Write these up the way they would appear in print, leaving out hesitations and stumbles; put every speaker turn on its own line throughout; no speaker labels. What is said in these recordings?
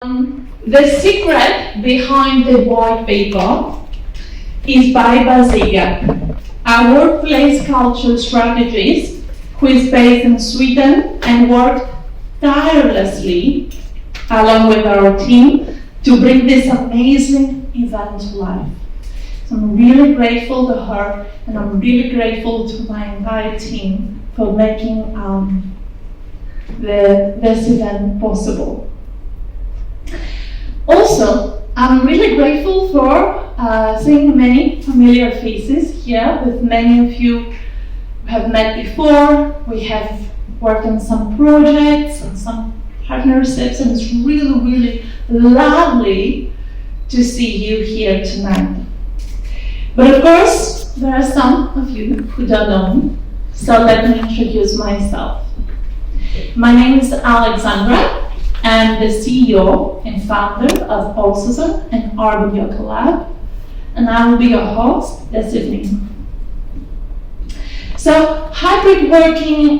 The secret behind the white paper is by Baziga, a workplace culture strategist who is based in Sweden and worked tirelessly along with our team to bring this amazing event to life. So I'm really grateful to her, and I'm really grateful to my entire team for making this event possible. Also, I'm really grateful for seeing many familiar faces here, with many of you we have met before. We have worked on some projects and some partnerships, and it's really, really lovely to see you here tonight. But of course, there are some of you who don't know me, so let me introduce myself. My name is Alexandra. I'm the CEO and founder of Oxyzn and Urban Yoga Lab, and I will be your host this evening. So, hybrid working,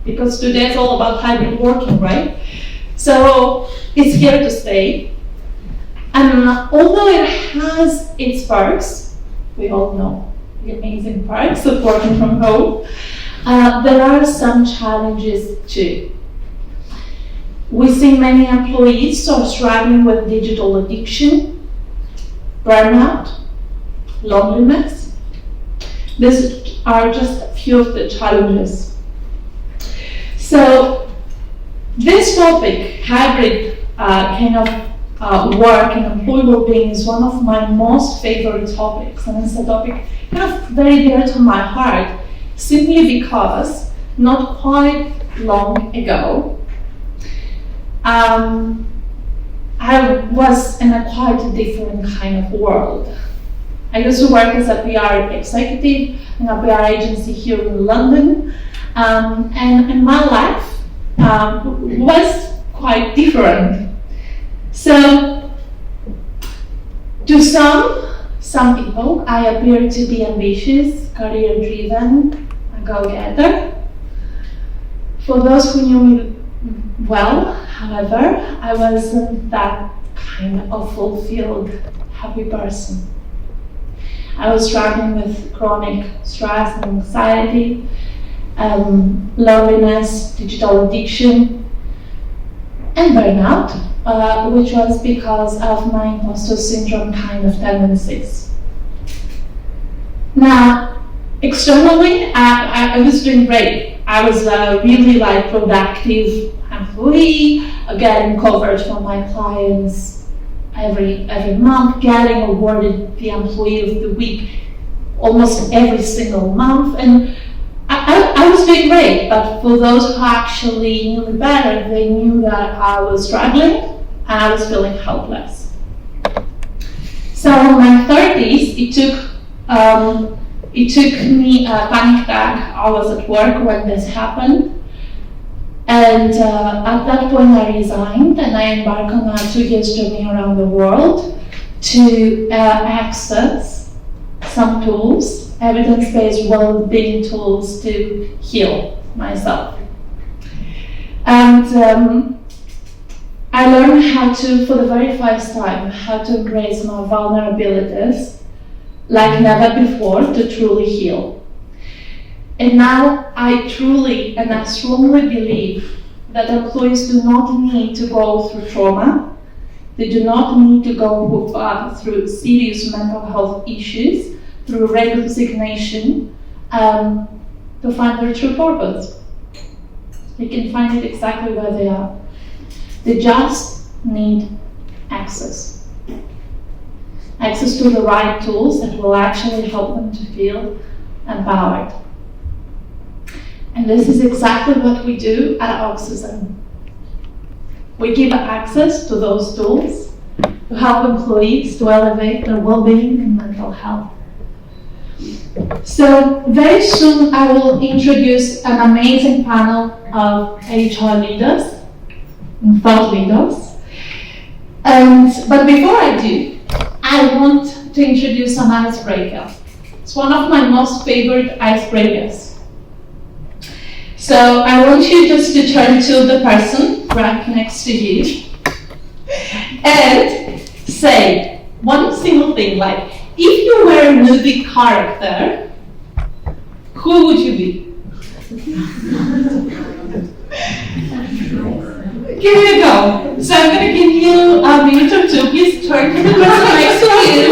because today is all about hybrid working, right? So, it's here to stay. And although it has its perks, we all know the amazing perks of working from home, there are some challenges too. We see many employees are struggling with digital addiction, burnout, loneliness. These are just a few of the challenges. So this topic, hybrid kind of work and employee well-being, is one of my most favorite topics, and it's a topic kind of very dear to my heart, simply because not quite long ago, I was in a quite different kind of world. I used to work as a PR executive in a PR agency here in London, and my life was quite different. So, to some people, I appear to be ambitious, career-driven, a go-getter. For those who knew me well, however, I wasn't that kind of fulfilled, happy person. I was struggling with chronic stress and anxiety, loneliness, digital addiction, and burnout, which was because of my imposter syndrome kind of tendencies. Now, externally, I was doing great. I was really productive employee, getting coverage from my clients every month, getting awarded the Employee of the Week almost every single month, and I was doing great. But for those who actually knew me better, they knew that I was struggling and I was feeling helpless. So in my 30s, it took me a panic attack. I was at work when this happened. And at that point I resigned, and I embarked on a 2-year journey around the world to access some tools, evidence-based well-being tools to heal myself. And I learned how to, for the very first time, how to embrace my vulnerabilities like never before to truly heal. And now I truly and I strongly believe that employees do not need to go through trauma. They do not need to go through serious mental health issues, through resignation, to find their true purpose. They can find it exactly where they are. They just need access. Access to the right tools that will actually help them to feel empowered. And this is exactly what we do at Oxyzn. We give access to those tools to help employees to elevate their well-being and mental health. So very soon I will introduce an amazing panel of HR leaders and thought leaders. But before I do, I want to introduce an icebreaker. It's one of my most favorite icebreakers. So I want you just to turn to the person right next to you and say one single thing, like, if you were a movie character, who would you be? Give it a go. So I'm going to give you a minute or two. Please turn to the person next to you.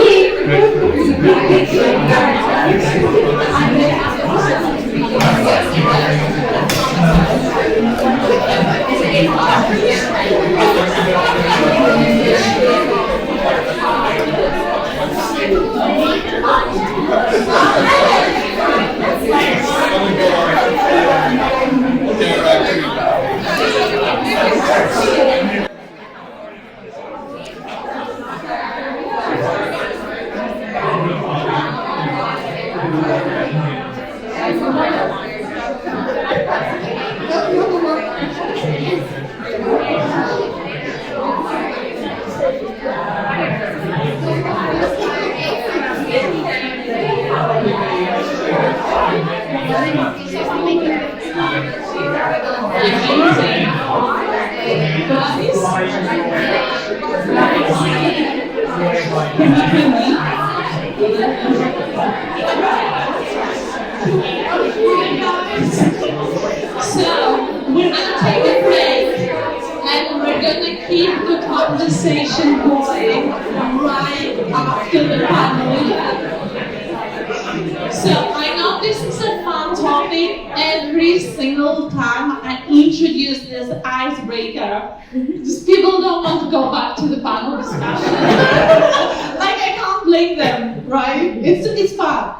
So we're going to take a break and we're going to keep the conversation going right after the panel event. So I know this is a fun topic. Every single time I introduce this icebreaker, just people don't want to go back to the panel discussion. Like, I can't blame them, right? It's fun.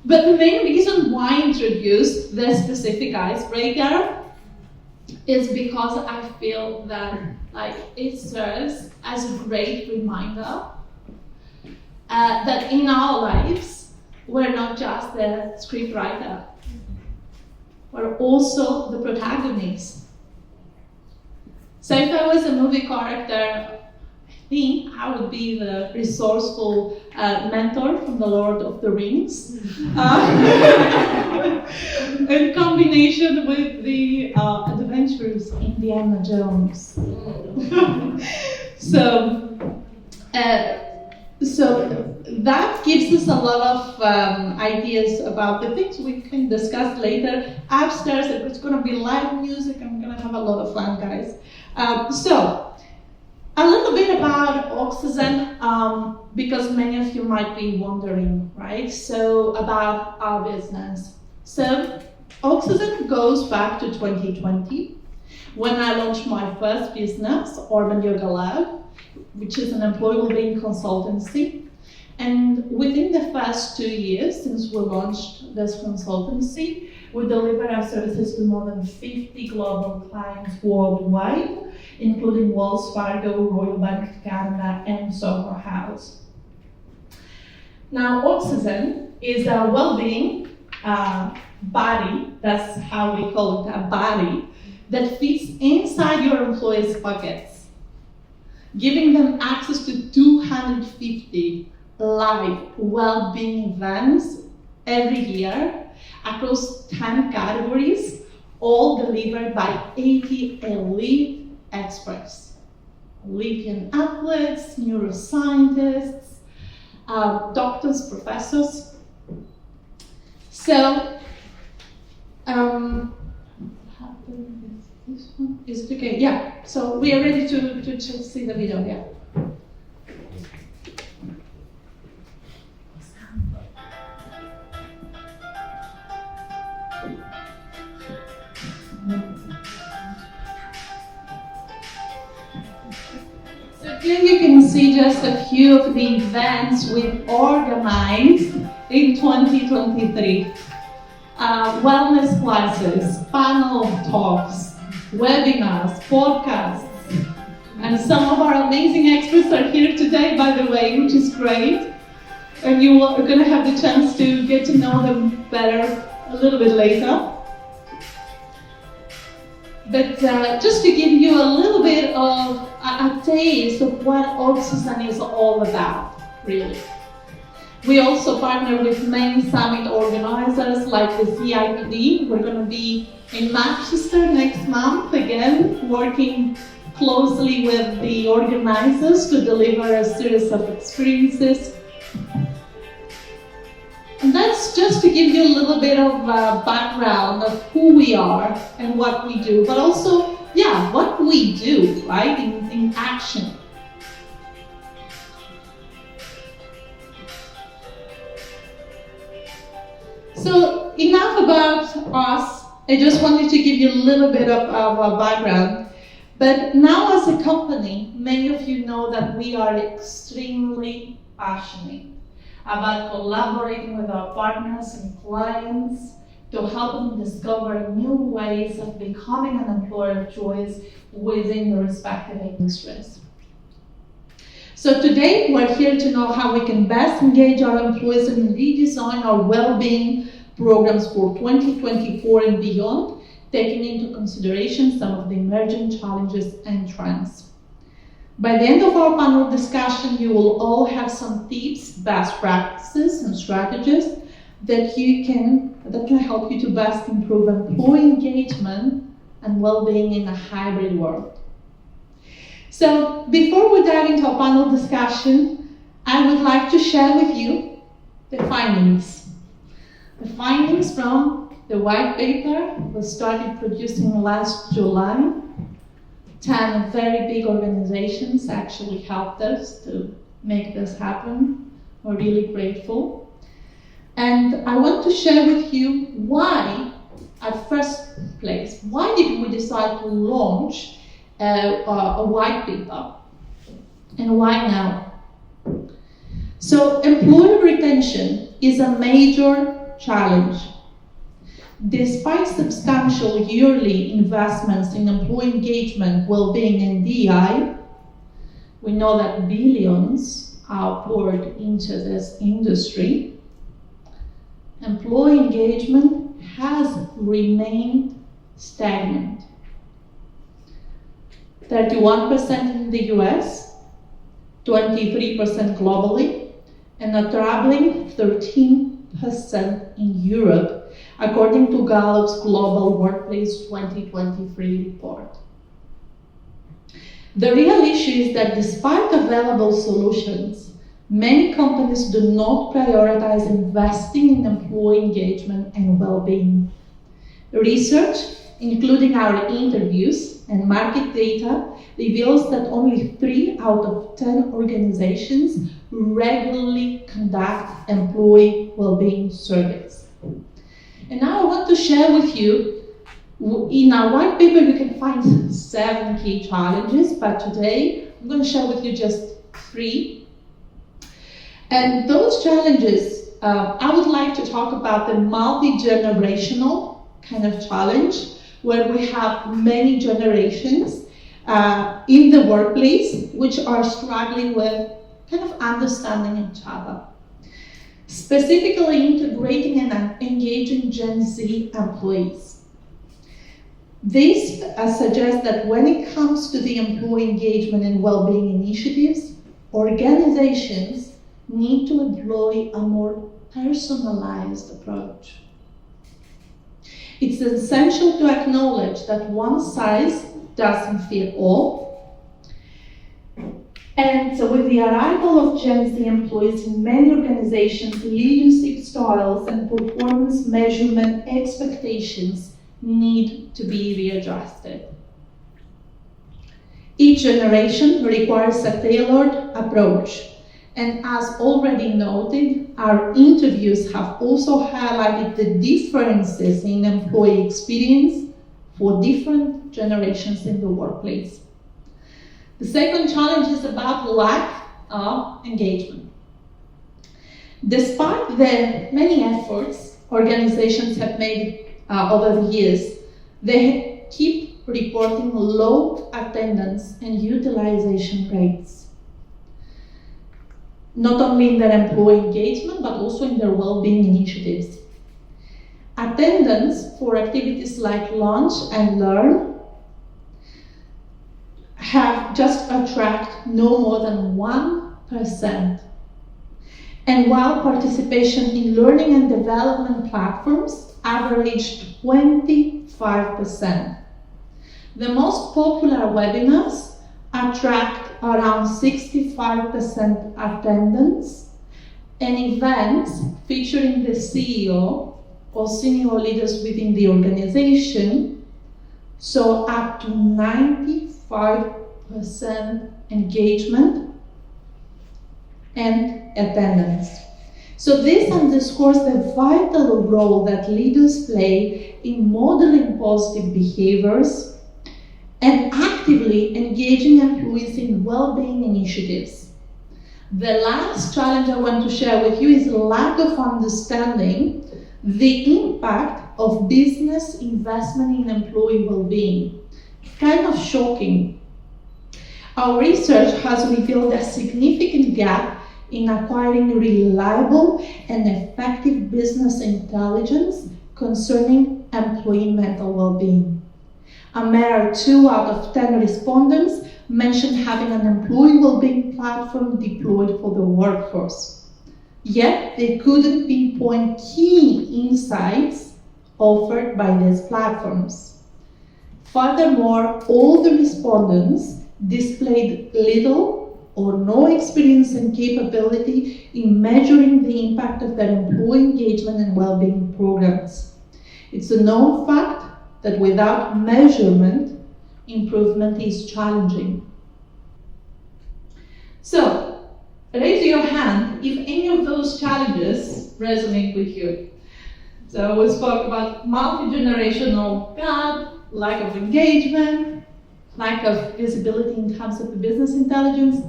But the main reason why I introduced this specific icebreaker is because I feel that it serves as a great reminder that in our lives, we're not just the scriptwriter, we're also the protagonist. So if I was a movie character, I think I would be the resourceful mentor from the Lord of the Rings, in combination with the adventurous Indiana Jones. So that gives us a lot of ideas about the things we can discuss later. Upstairs, it's going to be live music. I'm going to have a lot of fun, guys. So, a little bit about Oxyzn, because many of you might be wondering, right? So, about our business. So, Oxyzn goes back to 2020, when I launched my first business, Urban Yoga Lab, which is an employee wellbeing consultancy. And within the first 2 years since we launched this consultancy, we deliver our services to more than 50 global clients worldwide, including Wells Fargo, Royal Bank of Canada, and Soho House. Now, Oxyzn is a wellbeing body, that's how we call it, a body, that fits inside your employees' pockets, giving them access to 250 live well-being events every year across 10 categories, all delivered by 80 elite experts, Olympian athletes, neuroscientists, doctors, professors. So, this one? Is it okay? Yeah. So we are ready to see the video. Yeah. So here you can see just a few of the events we've organized in 2023. Wellness classes, panel talks, webinars, podcasts, and some of our amazing experts are here today, by the way, which is great. And you are going to have the chance to get to know them better a little bit later. But just to give you a little bit of a taste of what Oxyzn is all about, really. We also partner with many summit organizers like the CIPD. We're going to be in Manchester next month again, working closely with the organizers to deliver a series of experiences. And that's just to give you a little bit of background of who we are and what we do, but also, yeah, what we do, right, in action. So enough about us. I just wanted to give you a little bit of a background. But now as a company, many of you know that we are extremely passionate about collaborating with our partners and clients to help them discover new ways of becoming an employer of choice within the respective industries. So today, we're here to know how we can best engage our employees and redesign our well-being programs for 2024 and beyond, taking into consideration some of the emerging challenges and trends. By the end of our panel discussion, you will all have some tips, best practices, and strategies that can help you to best improve employee engagement and well-being in a hybrid world. So before we dive into our panel discussion, I would like to share with you the findings. The findings from the white paper we started producing last July. 10 very big organizations actually helped us to make this happen. We're really grateful. And I want to share with you why, at first place, why did we decide to launch a white paper, and why now? So employee retention is a major challenge. Despite substantial yearly investments in employee engagement, well-being, and DEI, we know that billions are poured into this industry. Employee engagement has remained stagnant. 31% in the US, 23% globally, and a troubling 13% in Europe, according to Gallup's Global Workplace 2023 report. The real issue is that despite available solutions, many companies do not prioritize investing in employee engagement and well-being. Research, including our interviews and market data, reveals that only 3 out of 10 organizations regularly conduct employee well-being surveys. And now I want to share with you, in our white paper you can find 7 key challenges, but today I'm going to share with you just 3. And those challenges, I would like to talk about the multi-generational kind of challenge, where we have many generations in the workplace which are struggling with kind of understanding each other. Specifically integrating and engaging Gen Z employees. This suggests that when it comes to the employee engagement and well-being initiatives, organizations need to employ a more personalized approach. It's essential to acknowledge that one size doesn't fit all. And so with the arrival of Gen Z employees in many organizations, leadership styles and performance measurement expectations need to be readjusted. Each generation requires a tailored approach. And as already noted, our interviews have also highlighted the differences in employee experience for different generations in the workplace. The second challenge is about lack of engagement. Despite the many efforts organizations have made over the years, they keep reporting low attendance and utilization rates. Not only in their employee engagement, but also in their well-being initiatives. Attendance for activities like lunch and learn have just attract no more than 1%. And while participation in learning and development platforms averaged 25%. The most popular webinars attract around 65% attendance, and events featuring the CEO or senior leaders within the organization, so up to 95% engagement and attendance. So this underscores the vital role that leaders play in modeling positive behaviors and actively engaging employees in well-being initiatives. The last challenge I want to share with you is lack of understanding the impact of business investment in employee well-being. Kind of shocking. Our research has revealed a significant gap in acquiring reliable and effective business intelligence concerning employee mental well-being. A mere 2 out of 10 respondents mentioned having an employee well-being platform deployed for the workforce. Yet they couldn't pinpoint key insights offered by these platforms. Furthermore, all the respondents displayed little or no experience and capability in measuring the impact of their employee engagement and well-being programs. It's a known fact that without measurement, improvement is challenging. So, raise your hand if any of those challenges resonate with you. So we spoke about multi-generational gap, lack of engagement, lack of visibility in terms of the business intelligence.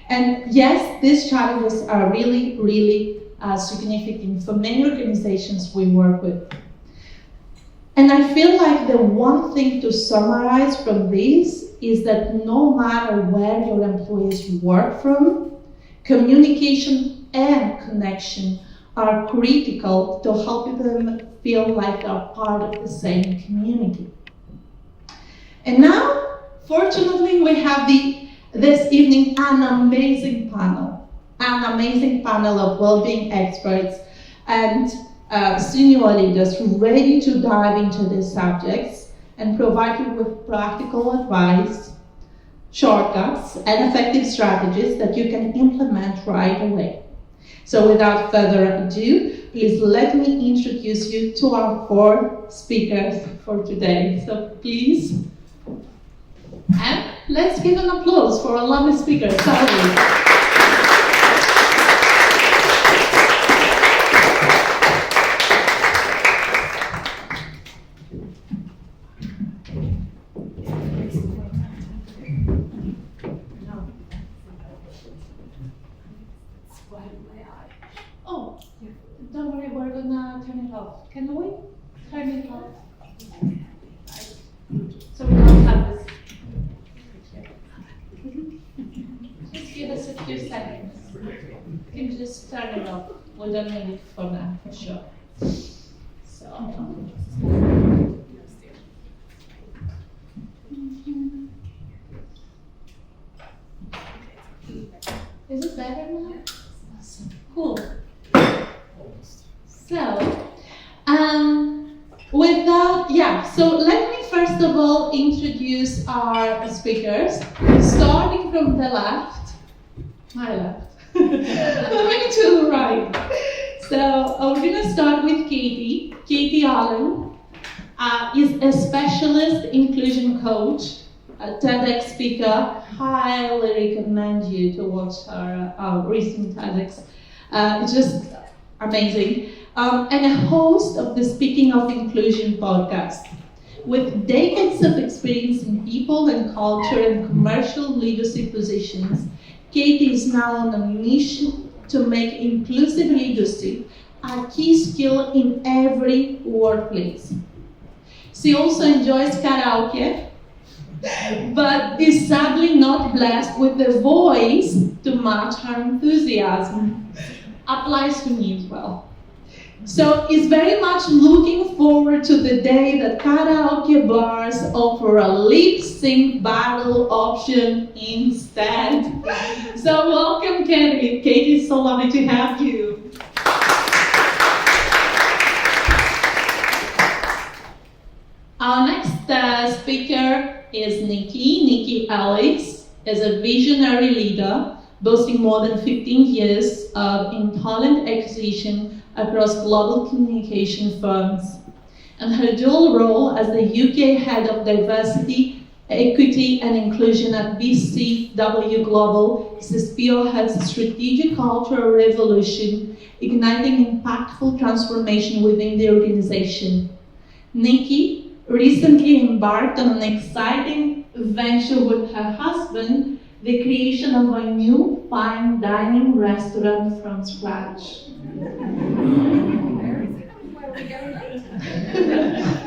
And yes, these challenges are really, really significant for many organizations we work with. And I feel like the one thing to summarize from this is that no matter where your employees work from, communication and connection are critical to help them feel like they're part of the same community. And now, fortunately, we have this evening an amazing panel of well-being experts and senior leaders ready to dive into these subjects and provide you with practical advice, shortcuts, and effective strategies that you can implement right away. So without further ado, please let me introduce you to our 4 speakers for today. So please, and let's give an applause for our lovely speaker, Alozie. Oh, don't worry, we're gonna turn it off. Can we turn it off? So we don't have this. Just give us a few seconds. You can just turn it off. We don't need it for now, for sure. So. Is it better now? Awesome. Cool. So, so let me first of all introduce our speakers, starting from the left, my left, moving to the right. So we're going to start with Katie. Katie Allen is a specialist inclusion coach, a TEDx speaker. Highly recommend you to watch her recent TEDx. It's just amazing. And a host of the Speaking of Inclusion podcast. With decades of experience in people and culture and commercial leadership positions, Katie is now on a mission to make inclusive leadership a key skill in every workplace. She also enjoys karaoke, but is sadly not blessed with the voice to match her enthusiasm. Applies to me as well. So is very much looking forward to the day that karaoke bars offer a lip sync battle option instead. So welcome, Katie. Katie, it's so lovely to have you. Our next speaker is a visionary leader boasting more than 15 years in talent acquisition across global communication firms. And her dual role as the UK Head of Diversity, Equity and Inclusion at BCW Global is to spearhead strategic cultural revolution, igniting impactful transformation within the organization. Nicci recently embarked on an exciting venture with her husband, the creation of a new fine dining restaurant from scratch.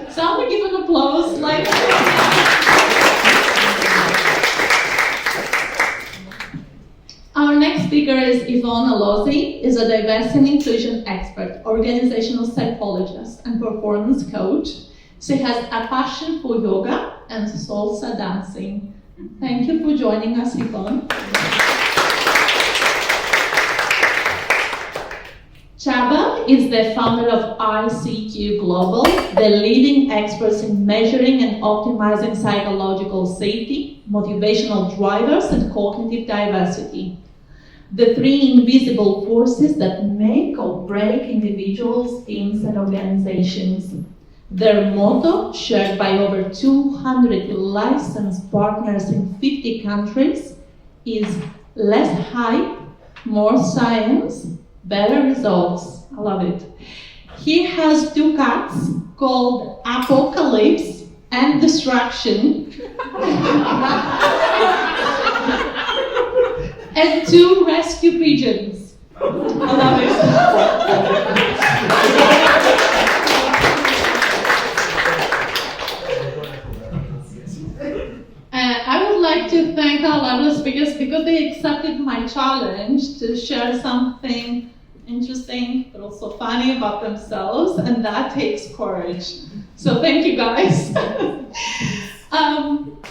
Someone give an applause, like. Our next speaker is Yvonne Alozie, is a diversity and inclusion expert, organizational psychologist, and performance coach. She has a passion for yoga and salsa dancing. Thank you for joining us, Yvonne. Csaba is the founder of ICQ Global, the leading experts in measuring and optimizing psychological safety, motivational drivers, and cognitive diversity. The three invisible forces that make or break individuals, teams, and organizations. Their motto, shared by over 200 licensed partners in 50 countries, is less hype, more science, better results. I love it. He has two cats called Apocalypse and Distraction and two rescue pigeons. I love it. I would like to thank our lovely speakers because they accepted my challenge to share something interesting but also funny about themselves, and that takes courage. So thank you guys.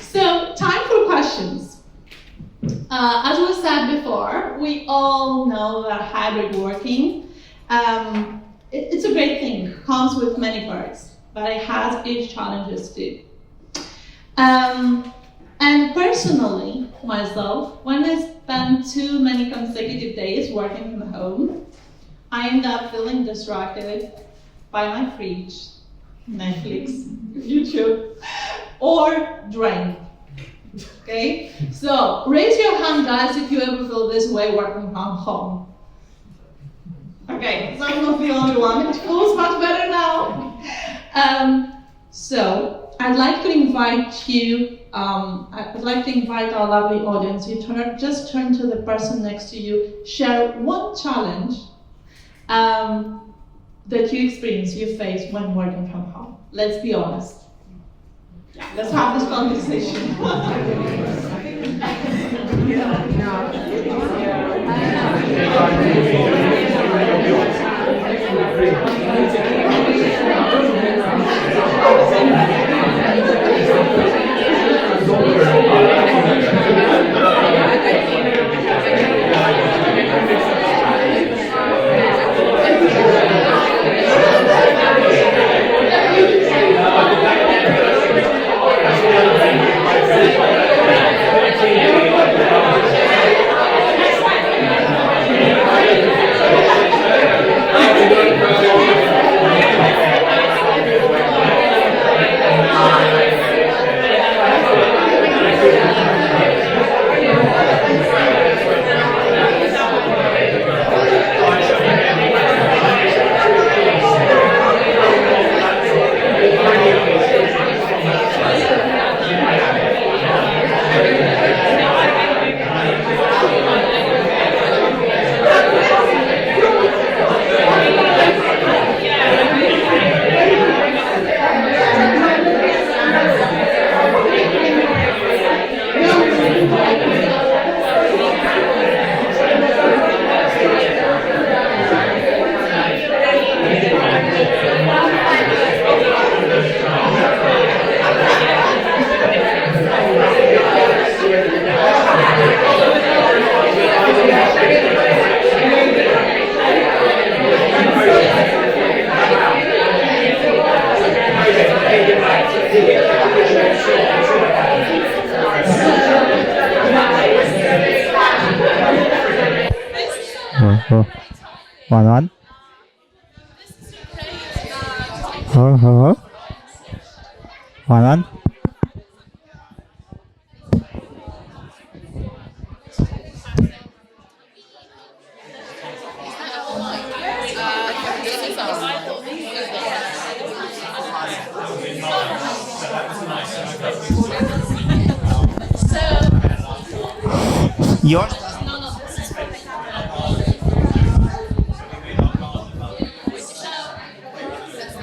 So time for questions. As we said before, we all know that hybrid working, it's a great thing, comes with many perks, but it has its challenges too. And personally, myself, when I spend too many consecutive days working from home, I end up feeling distracted by my fridge, Netflix, YouTube, or drained. Okay? So, raise your hand, guys, if you ever feel this way working from home. Okay, so I'm not the only one. It feels much better now. So, I'd like to invite you, I'd like to invite our lovely audience, just turn to the person next to you, share one challenge that you experience, you face when working from home. Let's be honest. Let's have this conversation.
Oh, one. Oh. One. Yours?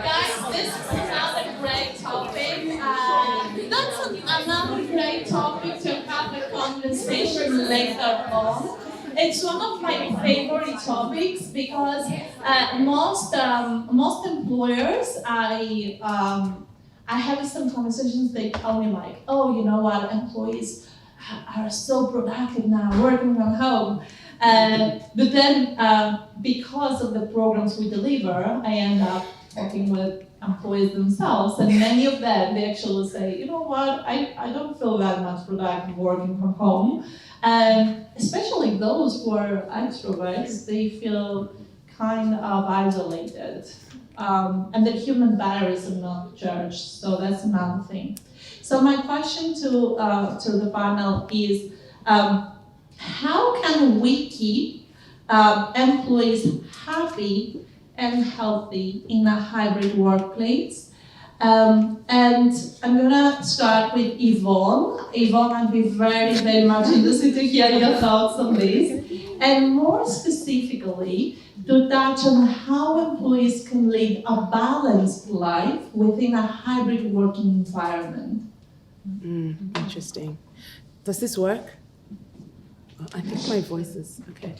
Guys, this is another great topic. That's another great topic to have a conversation later on. It's one of my favorite topics because most employers I have some conversations. They tell me like, oh, you know what, employees are so productive now, working from home. But then, because of the programs we deliver, I end up talking with employees themselves, and many of them, they actually say, you know what, I don't feel that much productive working from home. And especially those who are extroverts, they feel kind of isolated. And the human barriers are not judged, so that's another thing. So my question to the panel is, how can we keep employees happy and healthy in a hybrid workplace? And I'm gonna start with Yvonne. Yvonne, I'd be very, very much interested to hear your thoughts on this. And more specifically, to touch on how employees can lead a balanced life within a hybrid working environment.
Interesting. Does this work? Oh, I think my voice is okay.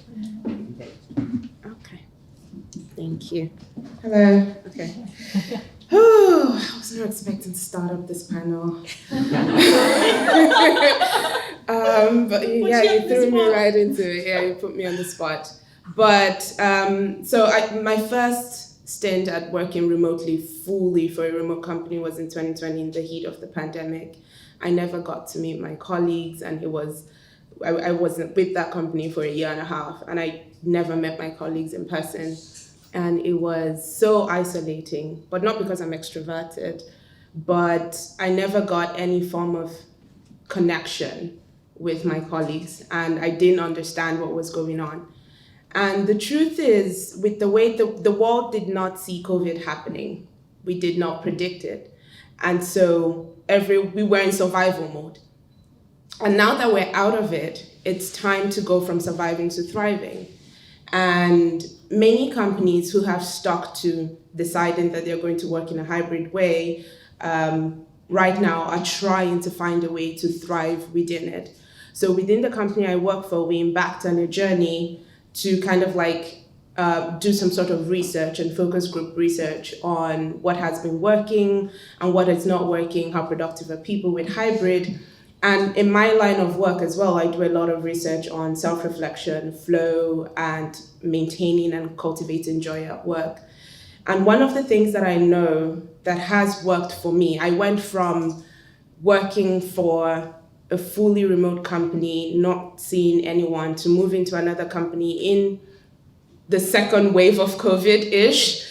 Okay. Thank you. Hello. Okay. Oh, I was not expecting to start up this panel. But yeah, you threw me right into it. Yeah, you put me on the spot. But so my first stint at working remotely fully for a remote company was in 2020 in the heat of the pandemic. I never got to meet my colleagues, and I wasn't with that company for a year and a half, and I never met my colleagues in person. And it was so isolating, but not because I'm extroverted, but I never got any form of connection with my colleagues, and I didn't understand what was going on. And the truth is, with the way the world did not see COVID happening, we did not predict it. And so we were in survival mode. And now that we're out of it, it's time to go from surviving to thriving. And many companies who have stuck to deciding that they're going to work in a hybrid way right now are trying to find a way to thrive within it. So within the company I work for, we embarked on a journey to kind of like do some sort of research and focus group research on what has been working and what is not working, how productive are people with hybrid. And in my line of work as well, I do a lot of research on self-reflection, flow, and maintaining and cultivating joy at work. And one of the things that I know that has worked for me, I went from working for a fully remote company, not seeing anyone, to move into another company in the second wave of COVID-ish,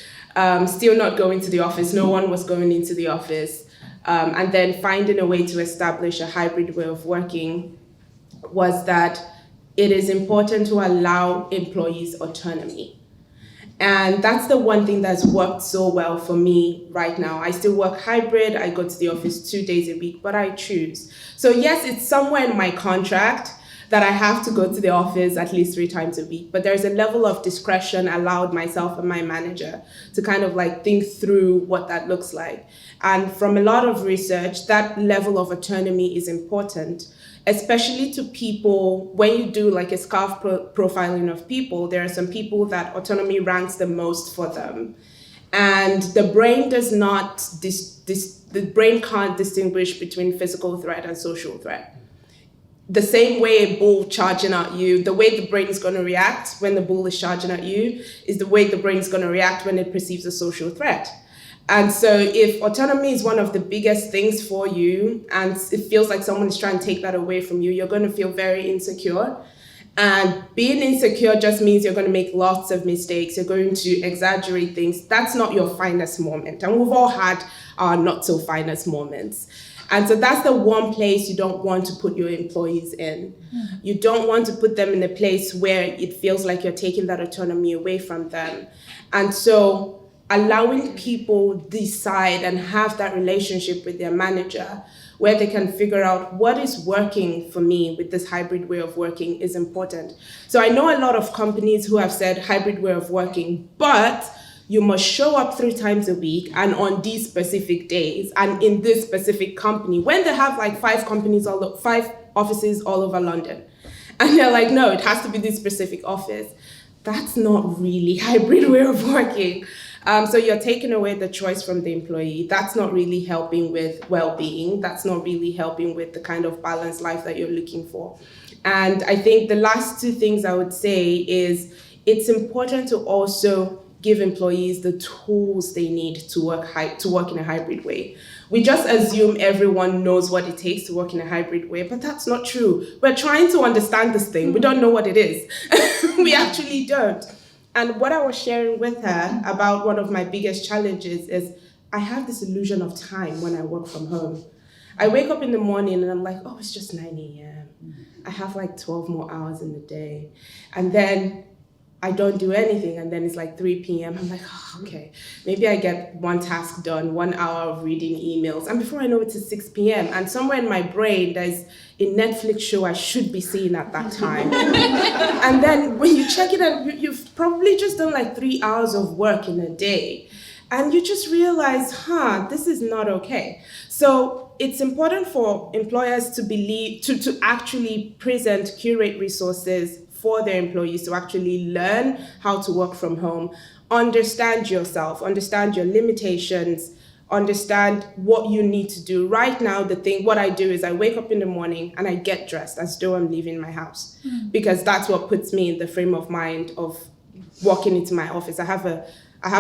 still not going to the office. No one was going into the office. And then finding a way to establish a hybrid way of working was that it is important to allow employees autonomy. And that's the one thing that's worked so well for me right now. I still work hybrid. I go to the office 2 days a week, but I choose. So yes, it's somewhere in my contract that I have to go to the office at least 3 times a week, but there's a level of discretion allowed myself and my manager to kind of like think through what that looks like. And from a lot of research, that level of autonomy is important, especially to people. When you do like a scarf profiling of people, there are some people that autonomy ranks the most for them. And the brain does not, the brain can't distinguish between physical threat and social threat. The same way a bull charging at you, the way the brain is going to react when the bull is charging at you is the way the brain is going to react when it perceives a social threat. And so if autonomy is one of the biggest things for you and it feels like someone is trying to take that away from you, you're going to feel very insecure. And being insecure just means you're going to make lots of mistakes. You're going to exaggerate things. That's not your finest moment. And we've all had our not so finest moments. And so that's the one place you don't want to put your employees in. You don't want to put them in a place where it feels like you're taking that autonomy away from them. And so allowing people decide and have that relationship with their manager where they can figure out what is working for me with this hybrid way of working is important. So I know a lot of companies who have said hybrid way of working, but you must show up 3 times a week and on these specific days and in this specific company, when they have like 5 offices all over London. And they're like, no, it has to be this specific office. That's not really hybrid way of working. So you're taking away the choice from the employee. That's not really helping with well-being. That's not really helping with the kind of balanced life that you're looking for. And I think the last 2 things I would say is it's important to also give employees the tools they need to work in a hybrid way. We just assume everyone knows what it takes to work in a hybrid way, but that's not true. We're trying to understand this thing. We don't know what it is. We actually don't. And what I was sharing with her about one of my biggest challenges is I have this illusion of time when I work from home. I wake up in the morning and I'm like, oh, it's just 9 a.m. I have like 12 more hours in the day. And then I don't do anything, and then it's like 3 p.m. I'm like, oh, okay, maybe I get one task done, 1 hour of reading emails, and before I know it, it's 6 p.m. And somewhere in my brain, there's a Netflix show I should be seeing at that time. And then when you check it out, you've probably just done like 3 hours of work in a day. And you just realize, this is not okay. So it's important for employers to to actually curate resources for their employees to actually learn how to work from home, understand yourself, understand your limitations, understand what you need to do. Right now, what I do is I wake up in the morning and I get dressed as though I'm leaving my house, because that's what puts me in the frame of mind of walking into my office. I have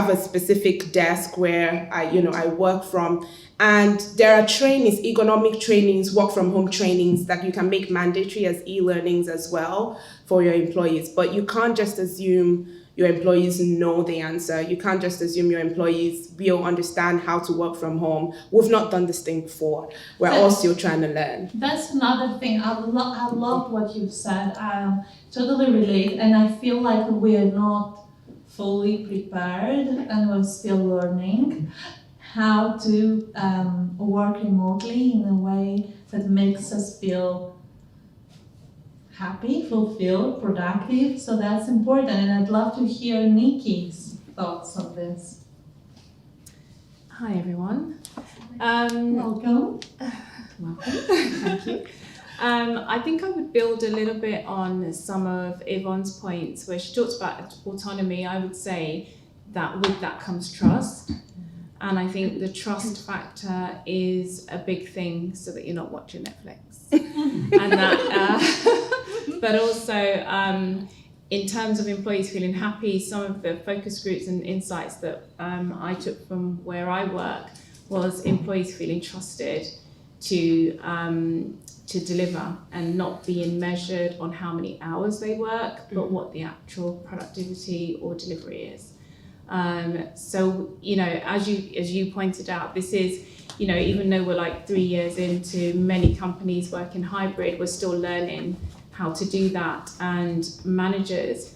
a specific desk where I work from, and there are trainings, ergonomic trainings, work from home trainings that you can make mandatory as e-learnings as well for your employees. But you can't just assume your employees know the answer. You can't just assume your employees will understand how to work from home. We've not done this thing before. We're all still trying to learn.
That's another thing. I love what you've said. I totally relate, and I feel like we're not fully prepared and we're still learning how to work remotely in a way that makes us feel happy, fulfilled, productive. So that's important, and I'd love to hear Nicci's thoughts on this.
Hi everyone.
Welcome.
Welcome. Thank you. I think I would build a little bit on some of Yvonne's points where she talked about autonomy. I would say that with that comes trust. And I think the trust factor is a big thing so that you're not watching Netflix. And that, but also in terms of employees feeling happy, some of the focus groups and insights that I took from where I work was employees feeling trusted to deliver and not being measured on how many hours they work, but what the actual productivity or delivery is. So, as you pointed out, this is, even though we're like 3 years into many companies working hybrid, we're still learning how to do that. And managers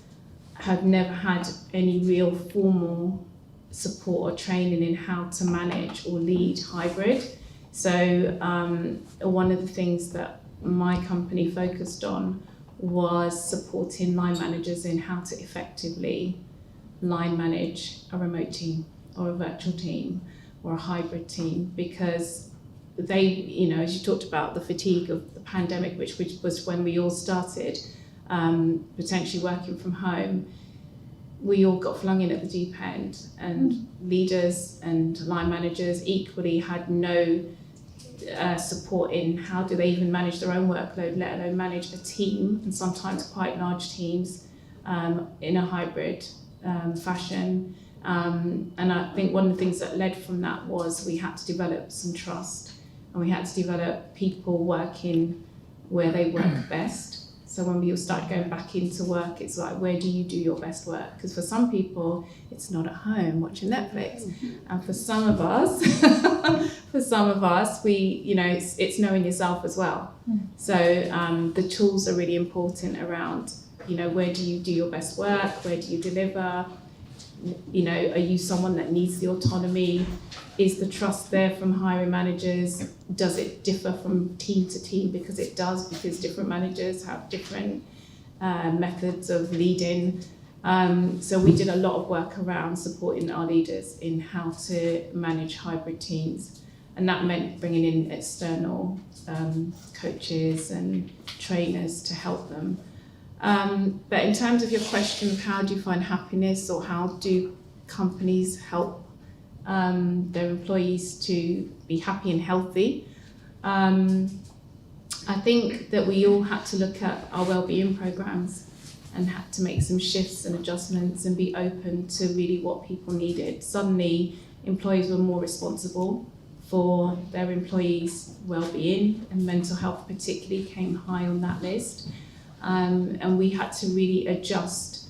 have never had any real formal support or training in how to manage or lead hybrid. So one of the things that my company focused on was supporting line managers in how to effectively line manage a remote team or a virtual team or a hybrid team, because they, as you talked about the fatigue of the pandemic, which was when we all started potentially working from home, we all got flung in at the deep end, and leaders and line managers equally had no support in how do they even manage their own workload, let alone manage a team, and sometimes quite large teams in a hybrid fashion. And I think one of the things that led from that was we had to develop some trust, and we had to develop people working where they work best. So when we all started going back into work, it's like, where do you do your best work? Because for some people, it's not at home watching Netflix. And for some of us, it's knowing yourself as well. So the tools are really important around, where do you do your best work? Where do you deliver? Are you someone that needs the autonomy? Is the trust there from hiring managers? Does it differ from team to team? Because it does, because different managers have different methods of leading. So we did a lot of work around supporting our leaders in how to manage hybrid teams. And that meant bringing in external coaches and trainers to help them. But in terms of your question of how do you find happiness, or how do companies help their employees to be happy and healthy, I think that we all had to look at our wellbeing programs and had to make some shifts and adjustments and be open to really what people needed. Suddenly, employees were more responsible for their employees' well-being, and mental health particularly came high on that list. And we had to really adjust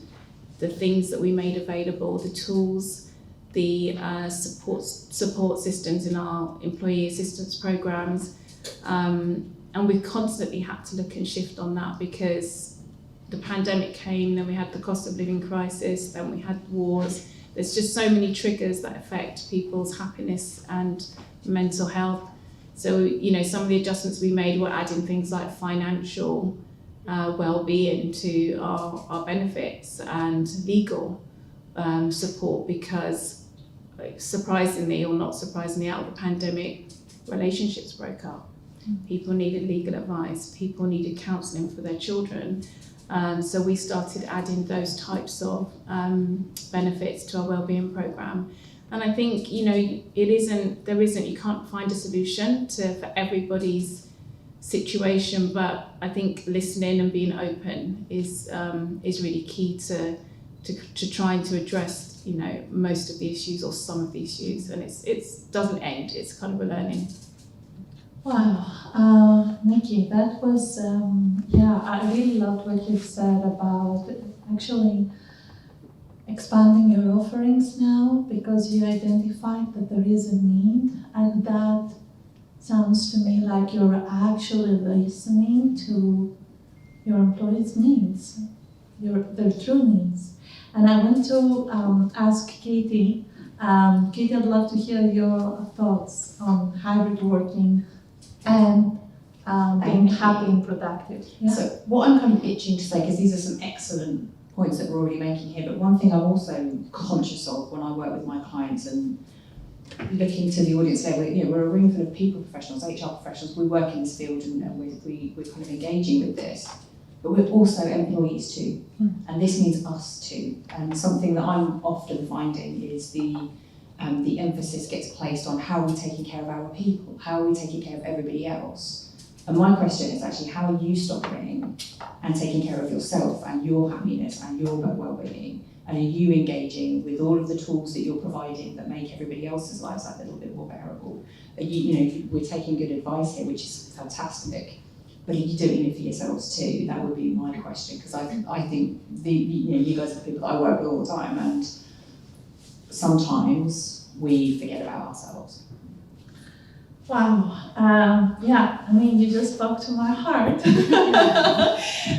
the things that we made available, the tools, the support systems in our employee assistance programs. And we constantly had to look and shift on that, because the pandemic came, then we had the cost of living crisis, then we had wars. There's just so many triggers that affect people's happiness and mental health. So, some of the adjustments we made were adding things like financial well-being to our benefits and legal support, because surprisingly or not surprisingly, out of the pandemic, relationships broke up. People needed legal advice, people needed counselling for their children. So we started adding those types of benefits to our wellbeing program. And I think, you can't find a solution for everybody's situation, but I think listening and being open is really key to trying to address, most of the issues or some of the issues. And it doesn't end, it's kind of a learning.
Wow, Nicci, that was, I really loved what you said about actually expanding your offerings now, because you identified that there is a need, and that sounds to me like you're actually listening to your employees' needs, their true needs. And I want to ask Katie. Katie, I'd love to hear your thoughts on hybrid working and being happy and productive. Yeah.
So what I'm kind of itching to say, because these are some excellent points that we're already making here, but one thing I'm also conscious of when I work with my clients and looking to the audience there, we're a room full of people professionals, HR professionals, we work in this field and we're kind of engaging with this, but we're also employees too, and this means us too. And something that I'm often finding is the emphasis gets placed on how are we taking care of our people, how are we taking care of everybody else. And my question is actually, how are you stopping and taking care of yourself and your happiness and your well-being? And are you engaging with all of the tools that you're providing that make everybody else's lives a little bit more bearable? We're taking good advice here, which is fantastic. But are you doing it for yourselves too? That would be my question, because I think you guys are the people that I work with all the time, and sometimes we forget about ourselves.
Wow, you just spoke to my heart.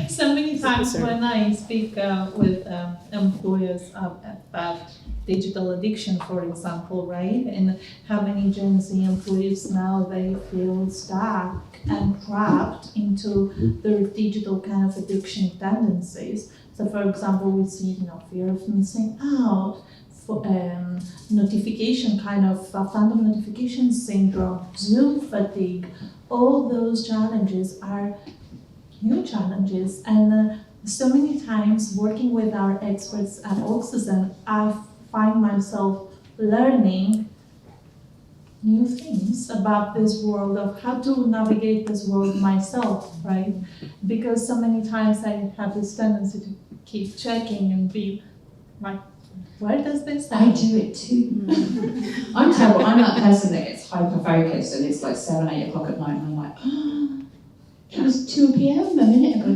So many times when I speak with employers about digital addiction, for example, right? And how many Gen Z employees now, they feel stuck and trapped into their digital kind of addiction tendencies. So for example, we see, fear of missing out, notification kind of phantom notification syndrome, Zoom fatigue. All those challenges are new challenges, and so many times working with our experts at Oxyzn, I find myself learning new things about this world, of how to navigate this world myself, right? Because so many times I have this tendency to keep checking and be like, where does this
I do it too. I'm terrible. I'm that person that gets hyper-focused and it's like 7, 8 o'clock at night and I'm like, it was 2 p.m. a minute ago.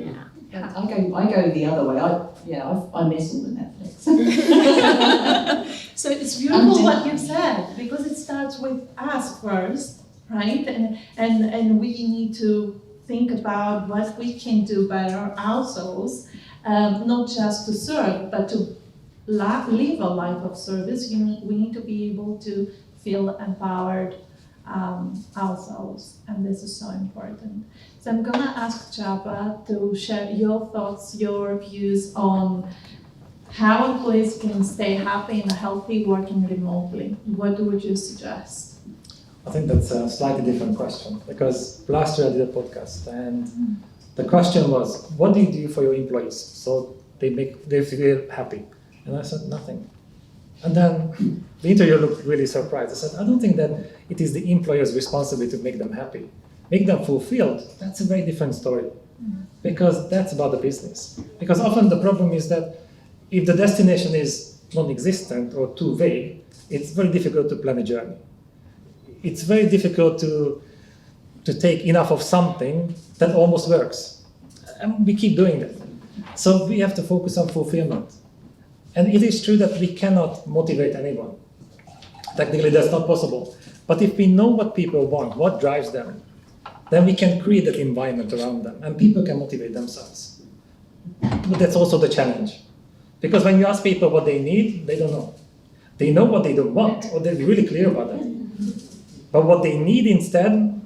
Yeah.
I go the other way. I miss all the Netflix.
So it's beautiful what you said, because it starts with us first, right? And we need to think about what we can do better ourselves, not just to serve, but to live a life of service. We need to be able to feel empowered ourselves, and this is so important. So I'm gonna ask Csaba to share your thoughts, your views on how employees can stay happy and healthy working remotely. What would you suggest?
I think that's a slightly different question, because last year I did a podcast and the question was, what do you do for your employees so they feel happy? And I said, nothing. And then the interviewer looked really surprised. I said, I don't think that it is the employer's responsibility to make them happy. Make them fulfilled, that's a very different story. Because that's about the business. Because often the problem is that if the destination is non-existent or too vague, it's very difficult to plan a journey. It's very difficult to take enough of something that almost works. And we keep doing that. So we have to focus on fulfillment. And it is true that we cannot motivate anyone. Technically, that's not possible. But if we know what people want, what drives them, then we can create that environment around them, and people can motivate themselves. But that's also the challenge. Because when you ask people what they need, they don't know. They know what they don't want, or they're really clear about that. But what they need instead,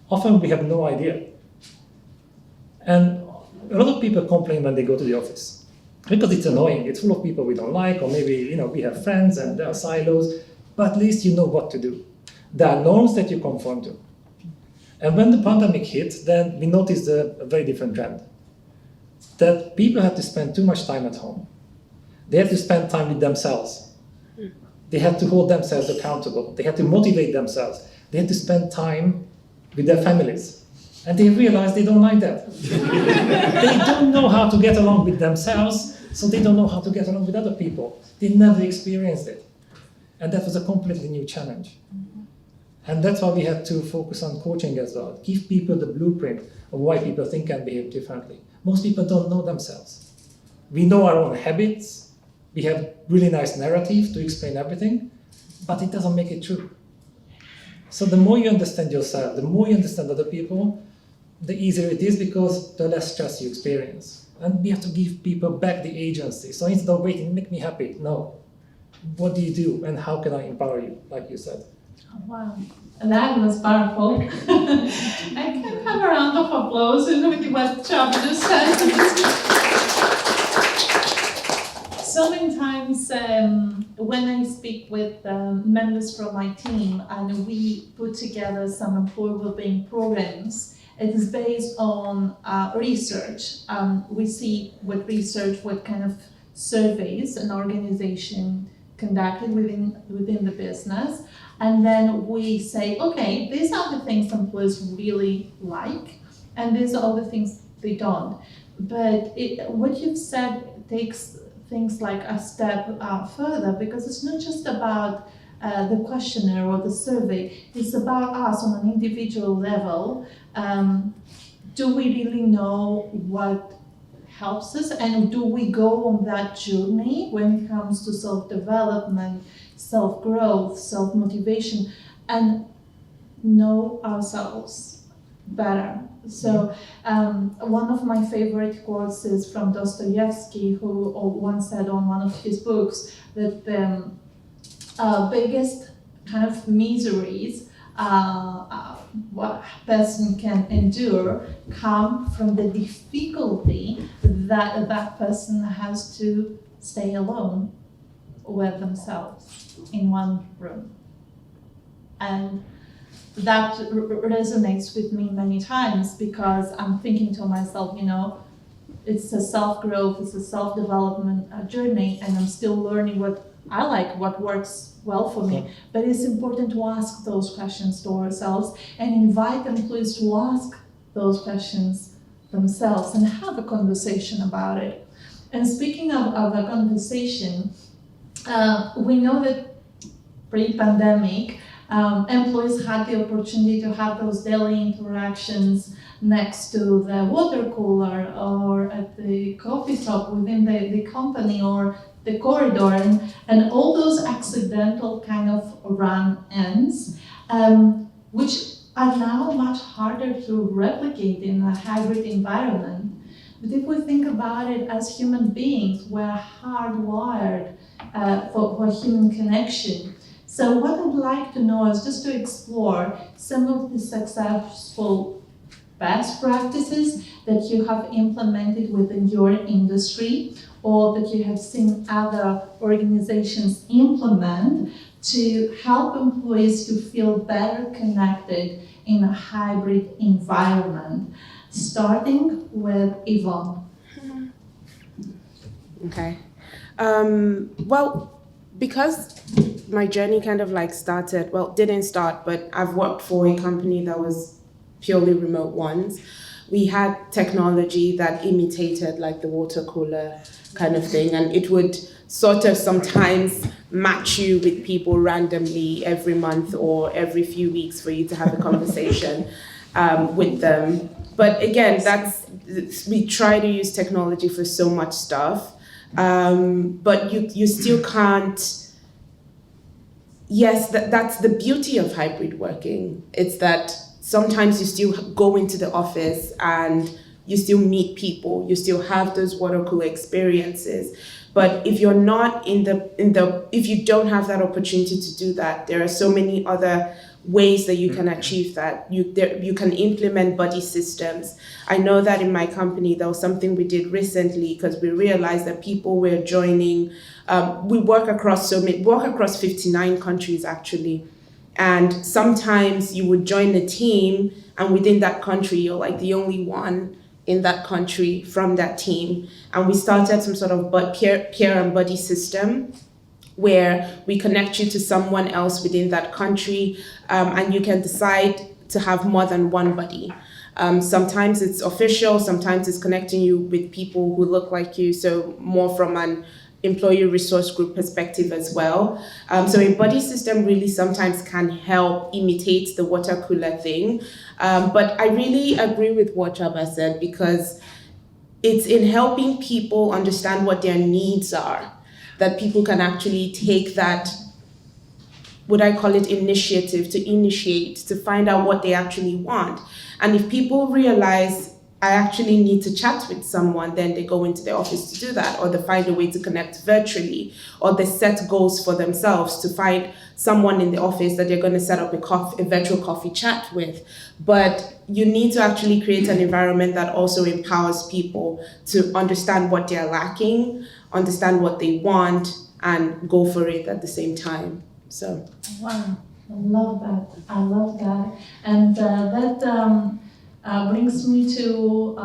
often we have no idea. And a lot of people complain when they go to the office. Because it's annoying, it's full of people we don't like, or maybe we have friends and there are silos, but at least you know what to do. There are norms that you conform to. And when the pandemic hit, then we noticed a very different trend. That people had to spend too much time at home. They had to spend time with themselves. They had to hold themselves accountable. They had to motivate themselves. They had to spend time with their families. And they realized they don't like that. They don't know how to get along with themselves, so they don't know how to get along with other people. They never experienced it. And that was a completely new challenge. And that's why we had to focus on coaching as well. Give people the blueprint of why people think and behave differently. Most people don't know themselves. We know our own habits. We have really nice narratives to explain everything, but it doesn't make it true. So the more you understand yourself, the more you understand other people, the easier it is, because the less stress you experience. And we have to give people back the agency. So instead of waiting, make me happy, no. What do you do and how can I empower you, like you said?
Oh, wow, that was powerful. I can have a round of applause with what Csaba just said. So many times when I speak with members from my team and we put together some employee wellbeing programs, it is based on research. We see what kind of surveys an organization conducted within the business. And then we say, okay, these are the things employees really like, and these are the things they don't. But what you've said takes things like a step further, because it's not just about the questionnaire or the survey, it's about us on an individual level. Do we really know what helps us, and do we go on that journey when it comes to self-development, self-growth, self-motivation, and know ourselves better? So one of my favorite quotes is from Dostoevsky, who once said on one of his books that the biggest kind of miseries what a person can endure come from the difficulty that that person has to stay alone with themselves in one room. And that resonates with me many times, because I'm thinking to myself, it's a self-growth, it's a self-development journey, and I'm still learning what I like, what works well for me. But it's important to ask those questions to ourselves and invite employees to ask those questions themselves and have a conversation about it. And speaking of a conversation, we know that pre-pandemic, Employees had the opportunity to have those daily interactions next to the water cooler or at the coffee shop within the company or the corridor, and all those accidental kind of run-ins, which are now much harder to replicate in a hybrid environment. But if we think about it as human beings, we're hardwired for human connection. So what I'd like to know is just to explore some of the successful best practices that you have implemented within your industry, or that you have seen other organizations implement to help employees to feel better connected in a hybrid environment. Starting with Yvonne.
Okay. Well, because my journey kind of like started, well, didn't start, but I've worked for a company that was purely remote once. We had technology that imitated like the water cooler kind of thing, and it would sort of sometimes match you with people randomly every month or every few weeks for you to have a conversation with them. But again, we try to use technology for so much stuff, but you still can't. Yes, that's the beauty of hybrid working. It's that sometimes you still go into the office and you still meet people, you still have those water cooler experiences. But if you're not if you don't have that opportunity to do that, there are so many other ways that you can achieve that. You can implement buddy systems. I know that in my company, there was something we did recently because we realized that people were joining. We work across 59 countries actually. And sometimes you would join a team and within that country, you're like the only one in that country from that team. And we started some sort of peer and buddy system where we connect you to someone else within that country, and you can decide to have more than one buddy. Sometimes it's official, sometimes it's connecting you with people who look like you, so more from an employee resource group perspective as well. So a buddy system really sometimes can help imitate the water cooler thing. But I really agree with what Csaba said, because it's in helping people understand what their needs are that people can actually take that, would I call it initiative, to initiate, to find out what they actually want. And if people realize I actually need to chat with someone, then they go into the office to do that, or they find a way to connect virtually, or they set goals for themselves to find someone in the office that they're going to set up a virtual coffee chat with. But you need to actually create an environment that also empowers people to understand what they're lacking, understand what they want, and go for it at the same time. So.
Wow, I love that. And that brings me to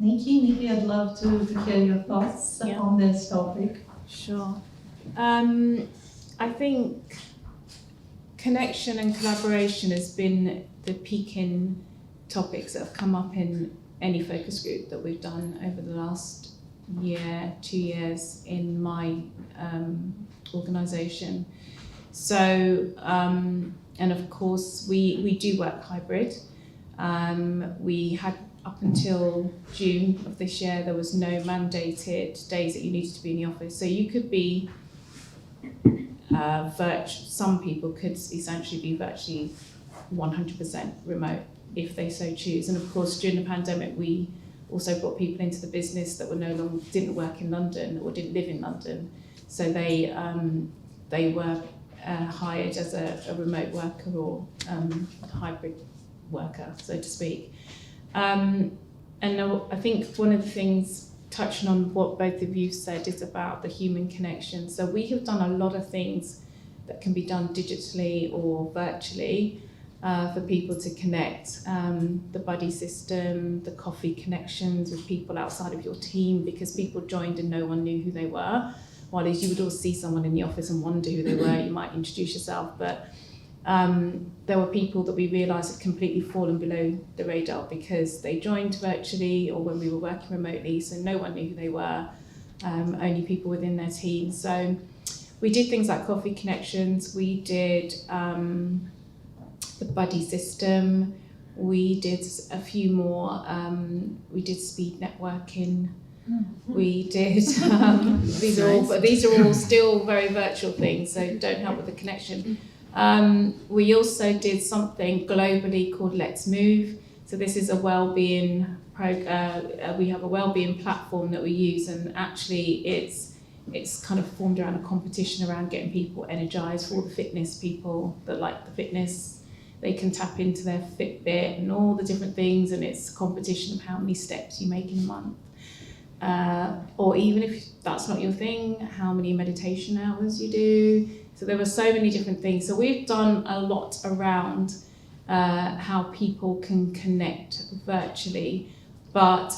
Nicci. Nicci, I'd love to hear your thoughts on this topic.
Sure. I think connection and collaboration has been the peaking topics that have come up in any focus group that we've done over the last year, 2 years in my organisation. So, and of course, we do work hybrid. We had, up until June of this year, there was no mandated days that you needed to be in the office. So you could be some people could essentially be virtually 100% remote if they so choose. And of course, during the pandemic, we also brought people into the business that didn't work in London or didn't live in London. So they were hired as a remote worker or hybrid worker, so to speak. And I think one of the things, touching on what both of you said, is about the human connection. So we have done a lot of things that can be done digitally or virtually for people to connect. The buddy system, the coffee connections with people outside of your team, because people joined and no one knew who they were. While you would all see someone in the office and wonder who they were, you might introduce yourself, but there were people that we realised had completely fallen below the radar because they joined virtually or when we were working remotely, so no one knew who they were, only people within their team. So we did things like coffee connections, we did the buddy system, we did a few more, we did speed networking, we did, these are all still very virtual things, so don't help with the connection. We also did something globally called Let's Move. So this is a wellbeing we have a wellbeing platform that we use, and actually it's kind of formed around a competition around getting people energized. For all the fitness people that like the fitness, they can tap into their Fitbit and all the different things, and it's a competition of how many steps you make in a month. Or even if that's not your thing, how many meditation hours you do. So there were so many different things. So we've done a lot around how people can connect virtually, but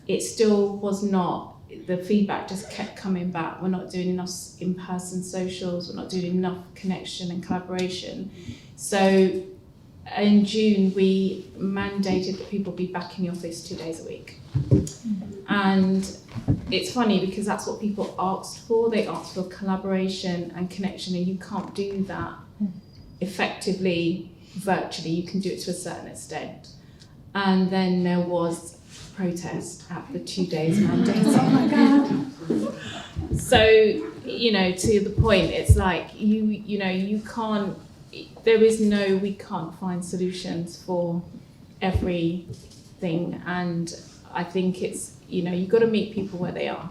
it still was not, the feedback just kept coming back. We're not doing enough in-person socials, we're not doing enough connection and collaboration. So in June, we mandated that people be back in the office 2 days a week. And it's funny because that's what people asked for. They asked for collaboration and connection, and you can't do that effectively virtually. You can do it to a certain extent. And then there was protest at the 2 days mandate. Oh my God. So, you know, to the point, it's like, you know, you can't, we can't find solutions for everything. And I think it's, you know, you've got to meet people where they are.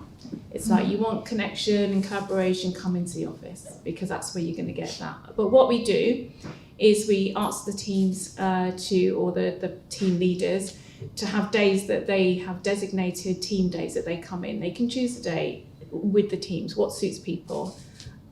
It's like, you want connection and collaboration, come into the office, because that's where you're going to get that. But what we do is we ask the teams or the team leaders to have days that they have designated team days that they come in. They can choose a day with the teams, what suits people.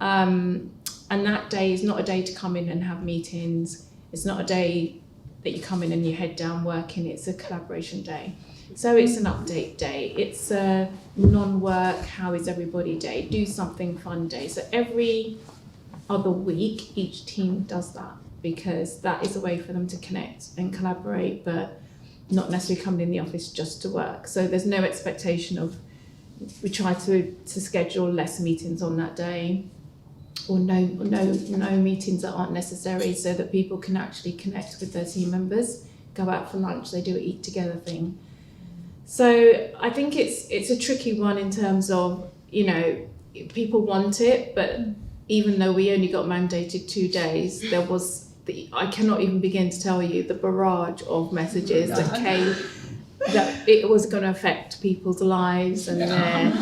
And that day is not a day to come in and have meetings. It's not a day that you come in and you head down working. It's a collaboration day. So it's an update day. It's a non-work, how is everybody day, do something fun day. So every other week, each team does that, because that is a way for them to connect and collaborate, but not necessarily coming in the office just to work. So there's no expectation of, we try to schedule less meetings on that day, or no meetings that aren't necessary, so that people can actually connect with their team members, go out for lunch, they do an eat together thing. So I think it's a tricky one in terms of, you know, people want it, but even though we only got mandated 2 days, there was I cannot even begin to tell you the barrage of messages that came, that it was going to affect people's lives and their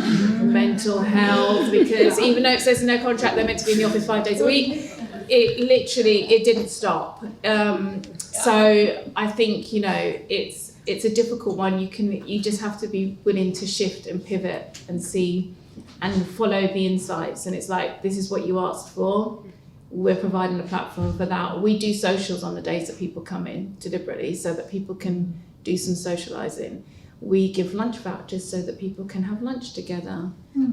mental health, because even though it says in their contract they're meant to be in the office 5 days a week, it didn't stop. So I think, you know, it's a difficult one. You just have to be willing to shift and pivot and see and follow the insights. And it's like, this is what you asked for. We're providing a platform for that. We do socials on the days that people come in deliberately, so that people can do some socializing. We give lunch vouchers so that people can have lunch together.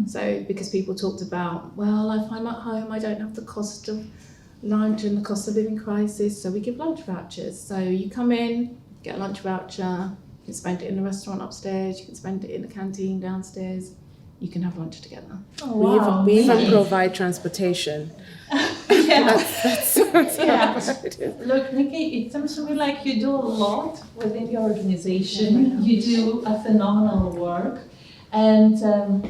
So because people talked about, well, if I'm at home, I don't have the cost of lunch and the cost of living crisis, so we give lunch vouchers. So you come in, get a lunch voucher, you can spend it in the restaurant upstairs, you can spend it in the canteen downstairs, you can have lunch together.
Oh, wow.
We even provide transportation. That's
Look, Nicci, it seems to me like you do a lot within the organization. You do a phenomenal work. And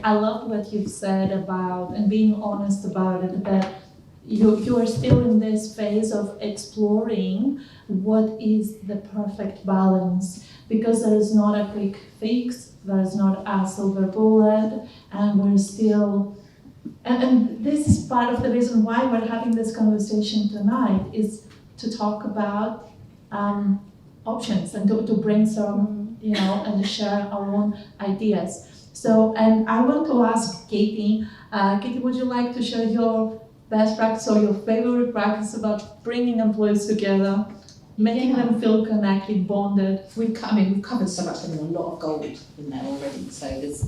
I love what you've said about, and being honest about it, that you are still in this phase of exploring what is the perfect balance, because there is not a quick fix, there is not a silver bullet, and we're still, and this is part of the reason why we're having this conversation tonight, is to talk about options and to brainstorm, you know, and to share our own ideas. So, and I want to ask Katie, would you like to share your best practice or your favorite practice about bringing employees together, making them feel connected, bonded?
We've covered so much, and a lot of gold in there already, so there's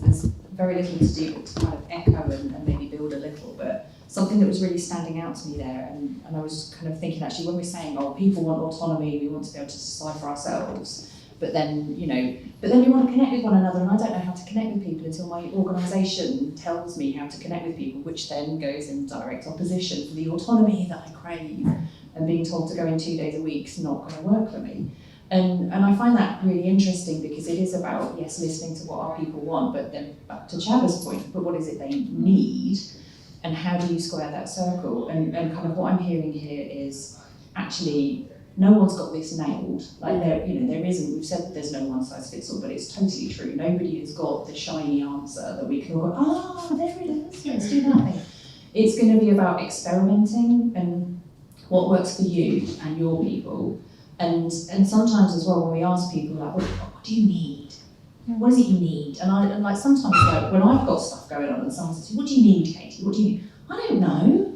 very little to do but to kind of echo and maybe build a little. But something that was really standing out to me there, and I was kind of thinking, actually, when we're saying, oh, people want autonomy, we want to be able to decide for ourselves, but then we want to connect with one another, and I don't know how to connect with people until my organisation tells me how to connect with people, which then goes in direct opposition to the autonomy that I crave, and being told to go in 2 days a week is not going to work for me. And I find that really interesting, because it is about, yes, listening to what our people want, but then back to Csaba's point, but what is it they need, and how do you square that circle? And kind of what I'm hearing here is actually no one's got this nailed. Like there isn't, we've said there's no one size fits all, but it's totally true. Nobody has got the shiny answer that we can all go, there it is, let's do that thing. It's going to be about experimenting and what works for you and your people. And sometimes as well, when we ask people, like, what do you need? What is it you need? And like sometimes, like, when I've got stuff going on and someone says, what do you need, Katie? What do you need? I don't know.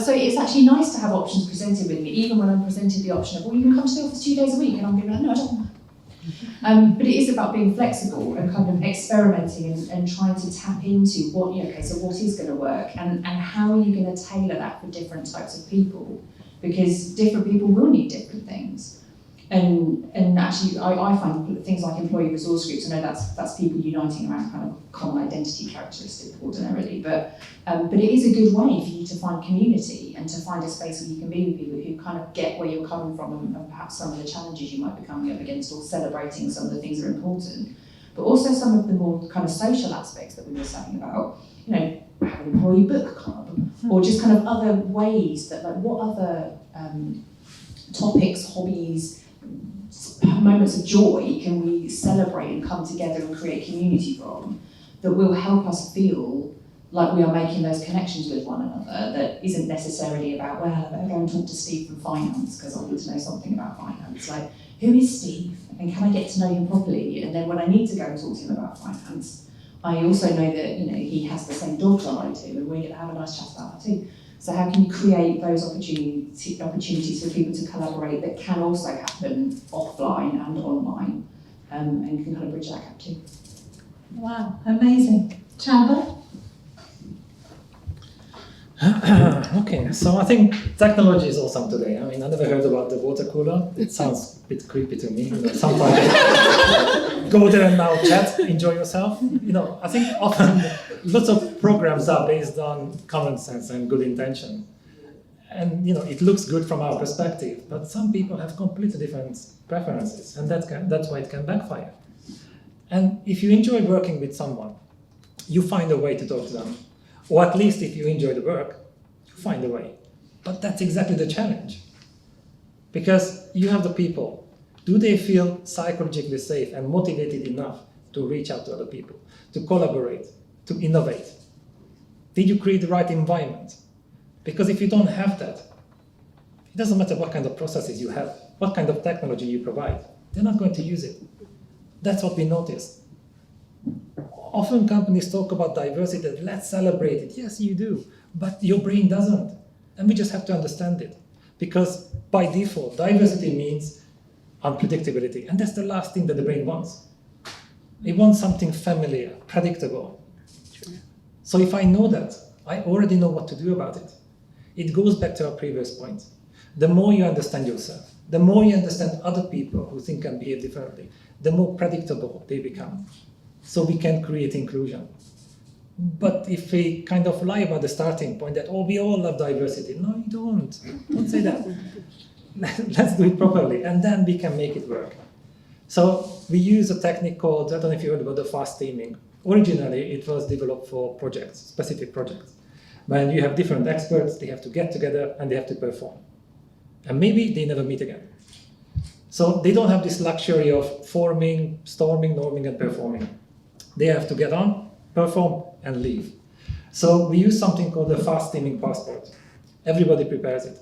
So it's actually nice to have options presented with me, even when I'm presented the option of, well, you can come to the office 2 days a week, and I'm going to be like, no, I don't know. But it is about being flexible and kind of experimenting and trying to tap into what, okay, so what is going to work, and how are you going to tailor that for different types of people? Because different people will need different things. And actually, I find things like employee resource groups, I know that's people uniting around kind of common identity characteristic ordinarily, but it is a good way for you to find community and to find a space where you can be with people who kind of get where you're coming from, and perhaps some of the challenges you might be coming up against, or celebrating some of the things that are important, but also some of the more kind of social aspects that we were saying about, have an employee book club, or just kind of other ways that, like, what other topics, hobbies, moments of joy can we celebrate and come together and create community from, that will help us feel like we are making those connections with one another, that isn't necessarily about, well, I better go and talk to Steve from finance because I need to know something about finance. Like, who is Steve, and can I get to know him properly? And then when I need to go and talk to him about finance, I also know that he has the same dogs that I do, and we're going to have a nice chat about that too. So how can you create those opportunities for people to collaborate that can also happen offline and online, and you can kind of bridge that gap too.
Wow, amazing. Csaba?
Okay, so I think technology is awesome today. I mean, I never heard about the water cooler. It sounds a bit creepy to me. Sometimes go there and now chat, enjoy yourself. I think often lots of programs are based on common sense and good intention. And, it looks good from our perspective, but some people have completely different preferences, and that's why it can backfire. And if you enjoy working with someone, you find a way to talk to them. Or at least if you enjoy the work, you find a way. But that's exactly the challenge. Because you have the people. Do they feel psychologically safe and motivated enough to reach out to other people, to collaborate, to innovate? Did you create the right environment? Because if you don't have that, it doesn't matter what kind of processes you have, what kind of technology you provide, they're not going to use it. That's what we noticed. Often companies talk about diversity, let's celebrate it. Yes, you do, but your brain doesn't. And we just have to understand it. Because by default, diversity means unpredictability. And that's the last thing that the brain wants. It wants something familiar, predictable. True. So if I know that, I already know what to do about it. It goes back to our previous point. The more you understand yourself, the more you understand other people who think and behave differently, the more predictable they become. So we can create inclusion. But if we kind of lie about the starting point that, we all love diversity. No, you don't. Don't say that. Let's do it properly, and then we can make it work. So we use a technique called, I don't know if you heard about the fast teaming. Originally, it was developed for projects, specific projects. When you have different experts, they have to get together and they have to perform. And maybe they never meet again. So they don't have this luxury of forming, storming, norming, and performing. They have to get on, perform, and leave. So we use something called the fast teaming passport. Everybody prepares it.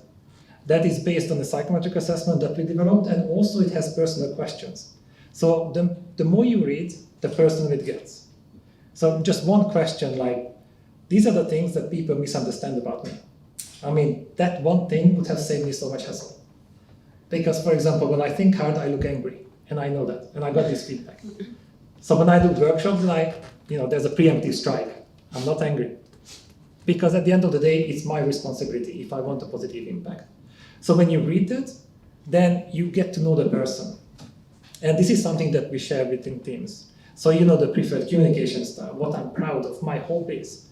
That is based on the psychometric assessment that we developed, and also it has personal questions. So the more you read, the personal it gets. So just one question like, these are the things that people misunderstand about me. I mean, that one thing would have saved me so much hassle. Because, for example, when I think hard, I look angry, and I know that, and I got this feedback. So when I do workshops, there's a preemptive strike. I'm not angry. Because at the end of the day, it's my responsibility if I want a positive impact. So when you read it, then you get to know the person. And this is something that we share within teams. So you know the preferred communication style, what I'm proud of, my hobbies,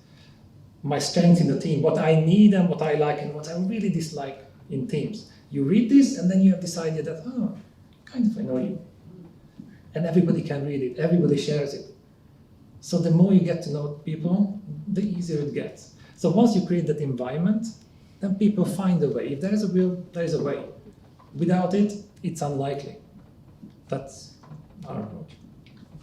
my strengths in the team, what I need and what I like and what I really dislike in teams. You read this and then you have decided that, oh, kind of I know you. And everybody can read it, everybody shares it. So the more you get to know people, the easier it gets. So once you create that environment, then people find a way. If there is a will, there is a way. Without it, it's unlikely. That's our approach.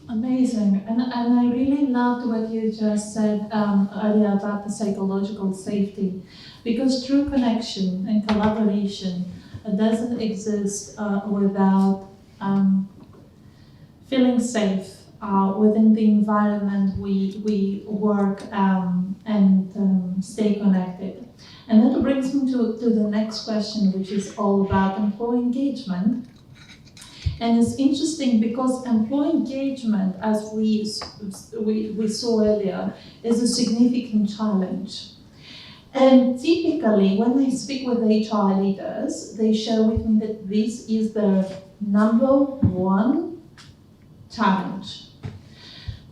Amazing. And I really loved what you just said earlier about the psychological safety, because true connection and collaboration doesn't exist without feeling safe within the environment we work and stay connected. And that brings me to the next question, which is all about employee engagement. And it's interesting because employee engagement, as we saw earlier, is a significant challenge. And typically, when I speak with HR leaders, they share with me that this is their number one challenge.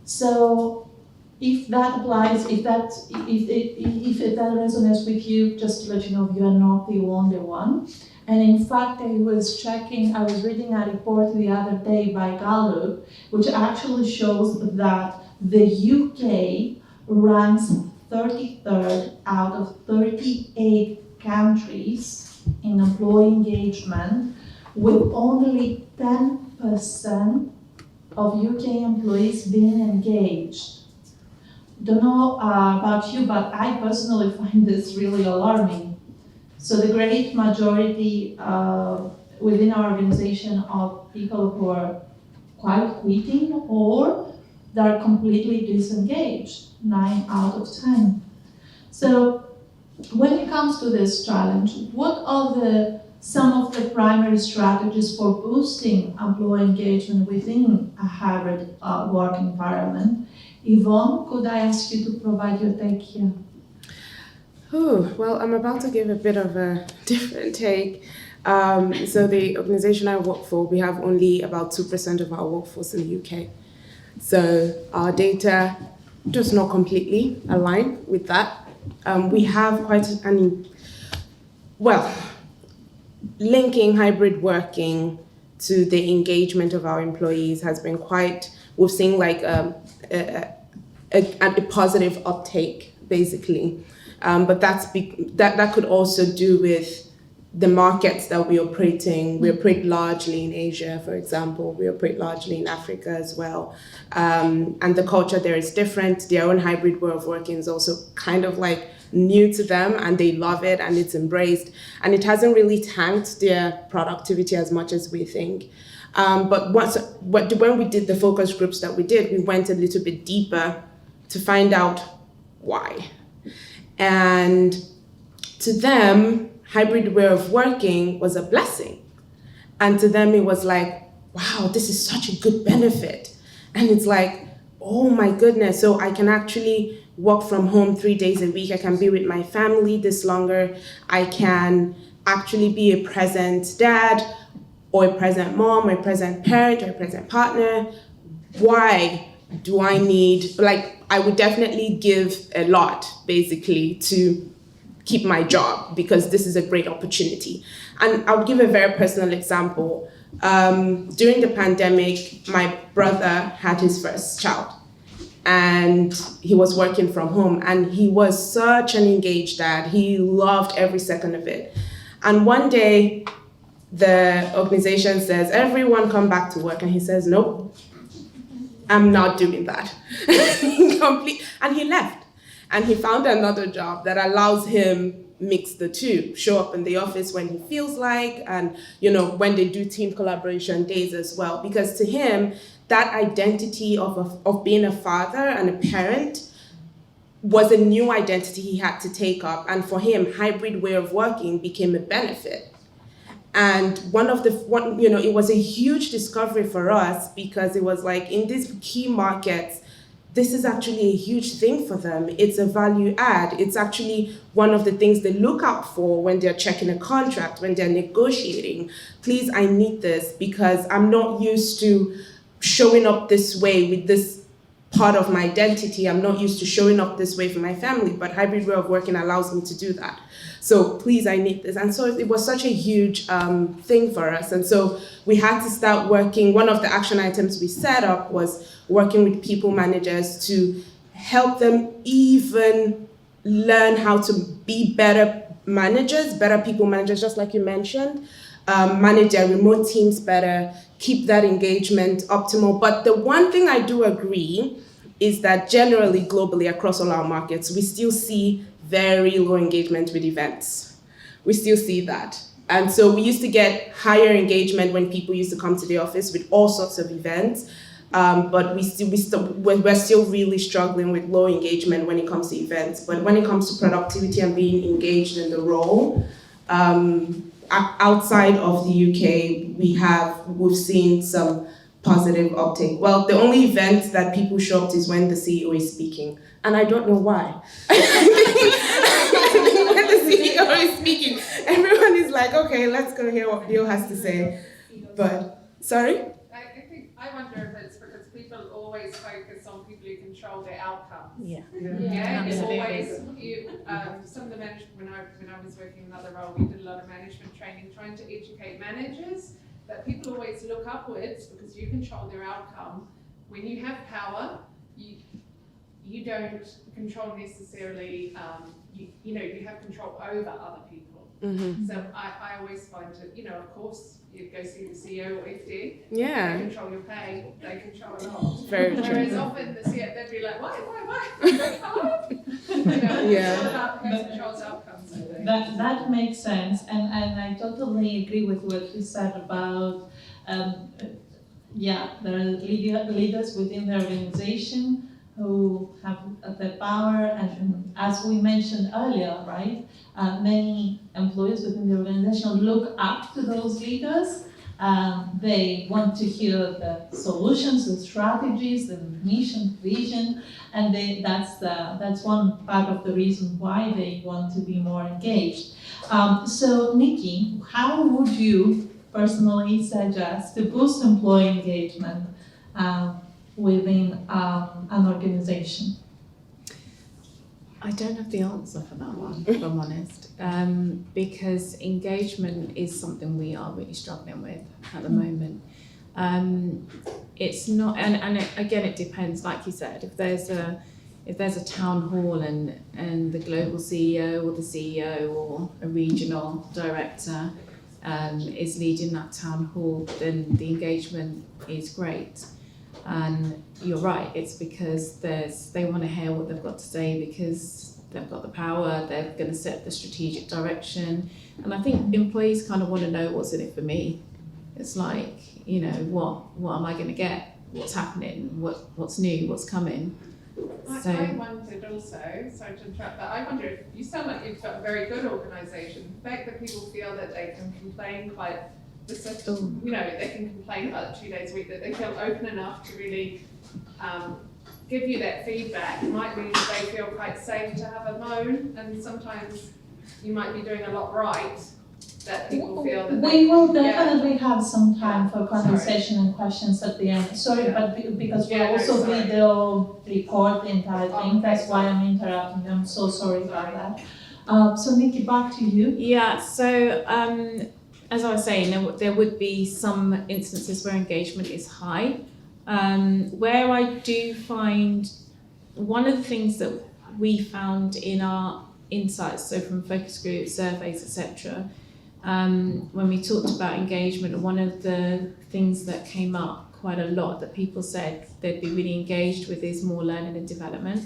So if that applies, if that resonates with you, just to let you know, you are not the only one. And in fact, I was reading a report the other day by Gallup, which actually shows that the UK ranks 33rd out of 38 countries in employee engagement, with only 10% of UK employees being engaged. Don't know about you, but I personally find this really alarming. So the great majority within our organization of people who are quite quitting or they're completely disengaged, 9 out of 10. So when it comes to this challenge, what are some of the primary strategies for boosting employee engagement within a hybrid work environment? Yvonne, could I ask you to provide your take here?
Oh, well, I'm about to give a bit of a different take. So the organization I work for, we have only about 2% of our workforce in the UK. So our data does not completely align with that. We have quite linking hybrid working to the engagement of our employees has been we've seen like a positive uptake, basically. But that could also do with the markets that we operate in. We operate largely in Asia, for example. We operate largely in Africa as well. And the culture there is different. Their own hybrid way of working is also kind of like new to them, and they love it and it's embraced. And it hasn't really tanked their productivity as much as we think. But when we did the focus groups that we did, we went a little bit deeper to find out why. And to them, hybrid way of working was a blessing. And to them, it was like, wow, this is such a good benefit. And it's like, oh my goodness, so I can actually work from home 3 days a week. I can be with my family this longer. I can actually be a present dad or a present mom or a present parent or a present partner. Why do I need, I would definitely give a lot, basically, to keep my job because this is a great opportunity. And I'll give a very personal example. During the pandemic, my brother had his first child and he was working from home and he was such an engaged dad. He loved every second of it. And one day the organization says, everyone come back to work. And he says, nope, I'm not doing that. And he left. And he found another job that allows him mix the two, show up in the office when he feels like, and when they do team collaboration days as well. Because to him, that identity of being a father and a parent was a new identity he had to take up. And for him, hybrid way of working became a benefit. And it was a huge discovery for us because it was like in these key markets, this is actually a huge thing for them. It's a value add. It's actually one of the things they look out for when they're checking a contract, when they're negotiating. Please, I need this because I'm not used to showing up this way with this part of my identity. I'm not used to showing up this way for my family, but hybrid way of working allows me to do that. So please, I need this. And so it was such a huge thing for us. And so we had to start working. One of the action items we set up was working with people managers to help them even learn how to be better managers, better people managers, just like you mentioned, manage their remote teams better, keep that engagement optimal. But the one thing I do agree is that generally, globally, across all our markets, we still see very low engagement with events. We still see that. And so we used to get higher engagement when people used to come to the office with all sorts of events. But we're still really struggling with low engagement when it comes to events. But when it comes to productivity and being engaged in the role, outside of the UK, we've seen some positive uptake. Well, the only event that people show up to is when the CEO is speaking, and I don't know why. When the CEO is speaking, everyone is like, okay, let's go hear what Bill has to say. But sorry.
I wonder if it's because people always focus on people who control their outcomes.
Yeah.
It's always some of the management when I was working in another role, we did a lot of management training, trying to educate managers that people always look upwards because you control their outcome. When you have power, you don't control necessarily. You have control over other people.
Mm-hmm.
So I always find it, of course, you go see the CEO or FD.
Yeah.
They control your pay. They control a lot.
Very
Whereas
true.
often the CEO, they'd be like, why?
Yeah.
It's all about who controls outcomes. I think.
That makes sense, and I totally agree with what you said about, there are leaders within the organization who have the power, and as we mentioned earlier, right, many employees within the organization look up to those leaders. They want to hear the solutions, the strategies, the mission, vision, and that's one part of the reason why they want to be more engaged. So, Nicci, how would you personally suggest to boost employee engagement within an organization?
I don't have the answer for that one, if I'm honest, because engagement is something we are really struggling with at the moment. It's not, and again, it depends. Like you said, if there's a town hall and the global CEO or the CEO or a regional director is leading that town hall, then the engagement is great. And you're right, it's because they want to hear what they've got to say because they've got the power, they're going to set the strategic direction. And I think employees kind of want to know what's in it for me. It's like, what am I going to get? What's happening? What's new? What's coming?
I wondered also, sorry to interrupt, but I wonder if you sound like you've got a very good organisation. The fact that people feel that they can complain quite they can complain about 2 days a week, that they feel open enough to really give you that feedback might mean that they feel quite safe to have a moan, and sometimes you might be doing a lot right that people feel that
we will definitely have some time for conversation and questions at the end. Sorry, but because we'll also video record the entire thing, that's why I'm interrupting. I'm so sorry about that. So Nicci, back to you.
Yeah, so as I was saying, there would be some instances where engagement is high. Where I do find, one of the things that we found in our insights, so from focus groups, surveys, etc., when we talked about engagement, one of the things that came up quite a lot that people said they'd be really engaged with is more learning and development.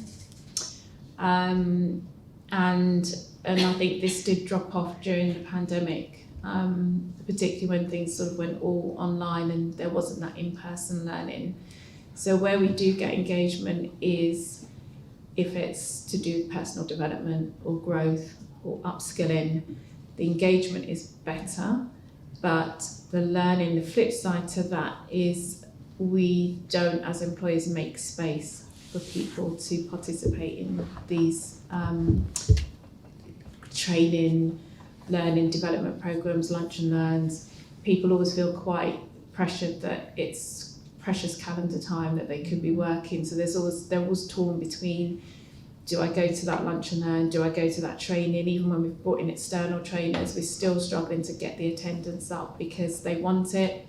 And I think this did drop off during the pandemic, particularly when things sort of went all online and there wasn't that in-person learning. So where we do get engagement is if it's to do with personal development or growth or upskilling, the engagement is better, but the learning, the flip side to that is we don't as employers make space for people to participate in these training, learning, development programs, lunch and learns. People always feel quite pressured that it's precious calendar time that they could be working. So they're always torn between, do I go to that lunch and learn? Do I go to that training? Even when we've brought in external trainers, we're still struggling to get the attendance up because they want it,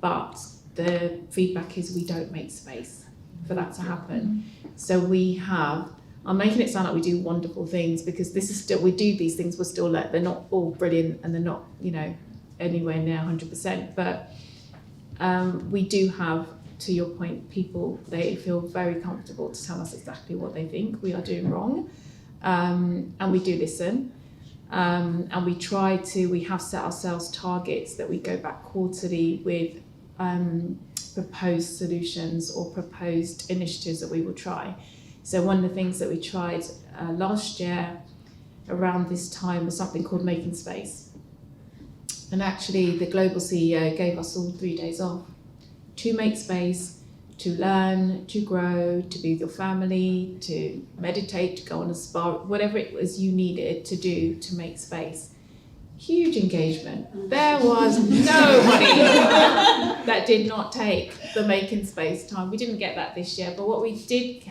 but the feedback is we don't make space for that to happen. So I'm making it sound like we do wonderful things, because this is still, we do these things, we're still like, they're not all brilliant and they're not, anywhere near 100%, but we do have, to your point, people, they feel very comfortable to tell us exactly what they think we are doing wrong, and we do listen, and we have set ourselves targets that we go back quarterly with proposed solutions or proposed initiatives that we will try. So one of the things that we tried last year around this time was something called Making Space. And actually the global CEO gave us all 3 days off to make space, to learn, to grow, to be with your family, to meditate, to go on a spa, whatever it was you needed to do to make space. Huge engagement. There was nobody that did not take the Making Space time. We didn't get that this year, but what we did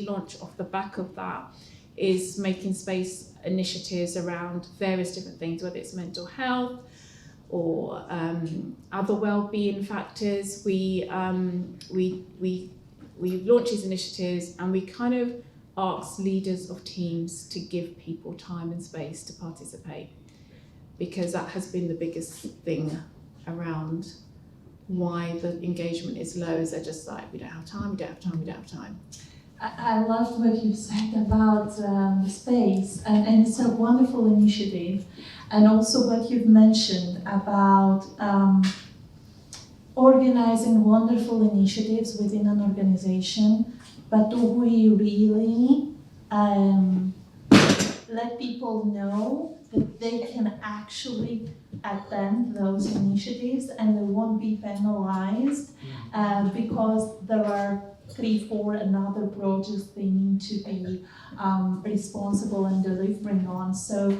launch off the back of that is Making Space initiatives around various different things, whether it's mental health or other wellbeing factors. We launch these initiatives and we kind of ask leaders of teams to give people time and space to participate, because that has been the biggest thing around why the engagement is low, is they're just like, we don't have time.
I loved what you said about the space, and it's a wonderful initiative. And also what you've mentioned about organizing wonderful initiatives within an organization, but do we really let people know that they can actually attend those initiatives and they won't be penalized because there are 3-4 another projects they need to be responsible and delivering on. So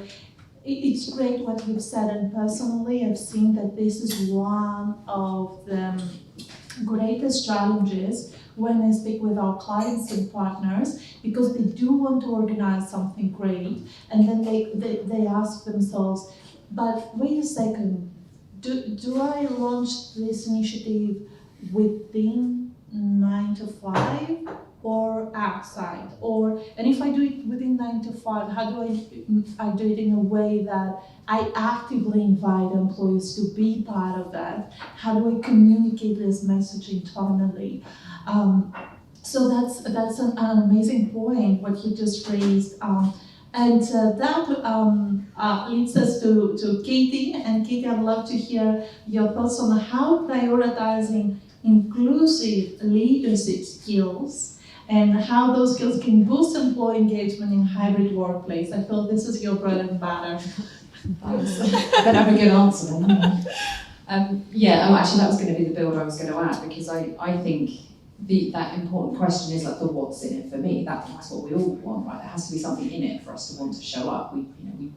it's great what you've said, and personally I've seen that this is one of the greatest challenges when I speak with our clients and partners, because they do want to organize something great, and then they ask themselves, but wait a second, do I launch this initiative within 9 to 5 or outside? And if I do it within 9 to 5, how do I do it in a way that I actively invite employees to be part of that? How do I communicate this message internally? So that's an amazing point, what you just raised. And that leads us to Katie. And Katie, I'd love to hear your thoughts on how prioritizing inclusive leadership skills and how those skills can boost employee engagement in hybrid workplace. I feel this is your bread and butter.
Thanks. I better have a good answer then. Actually that was going to be the build I was going to add, because I think that important question is like the what's in it for me. That's what we all want, right? There has to be something in it for us to want to show up.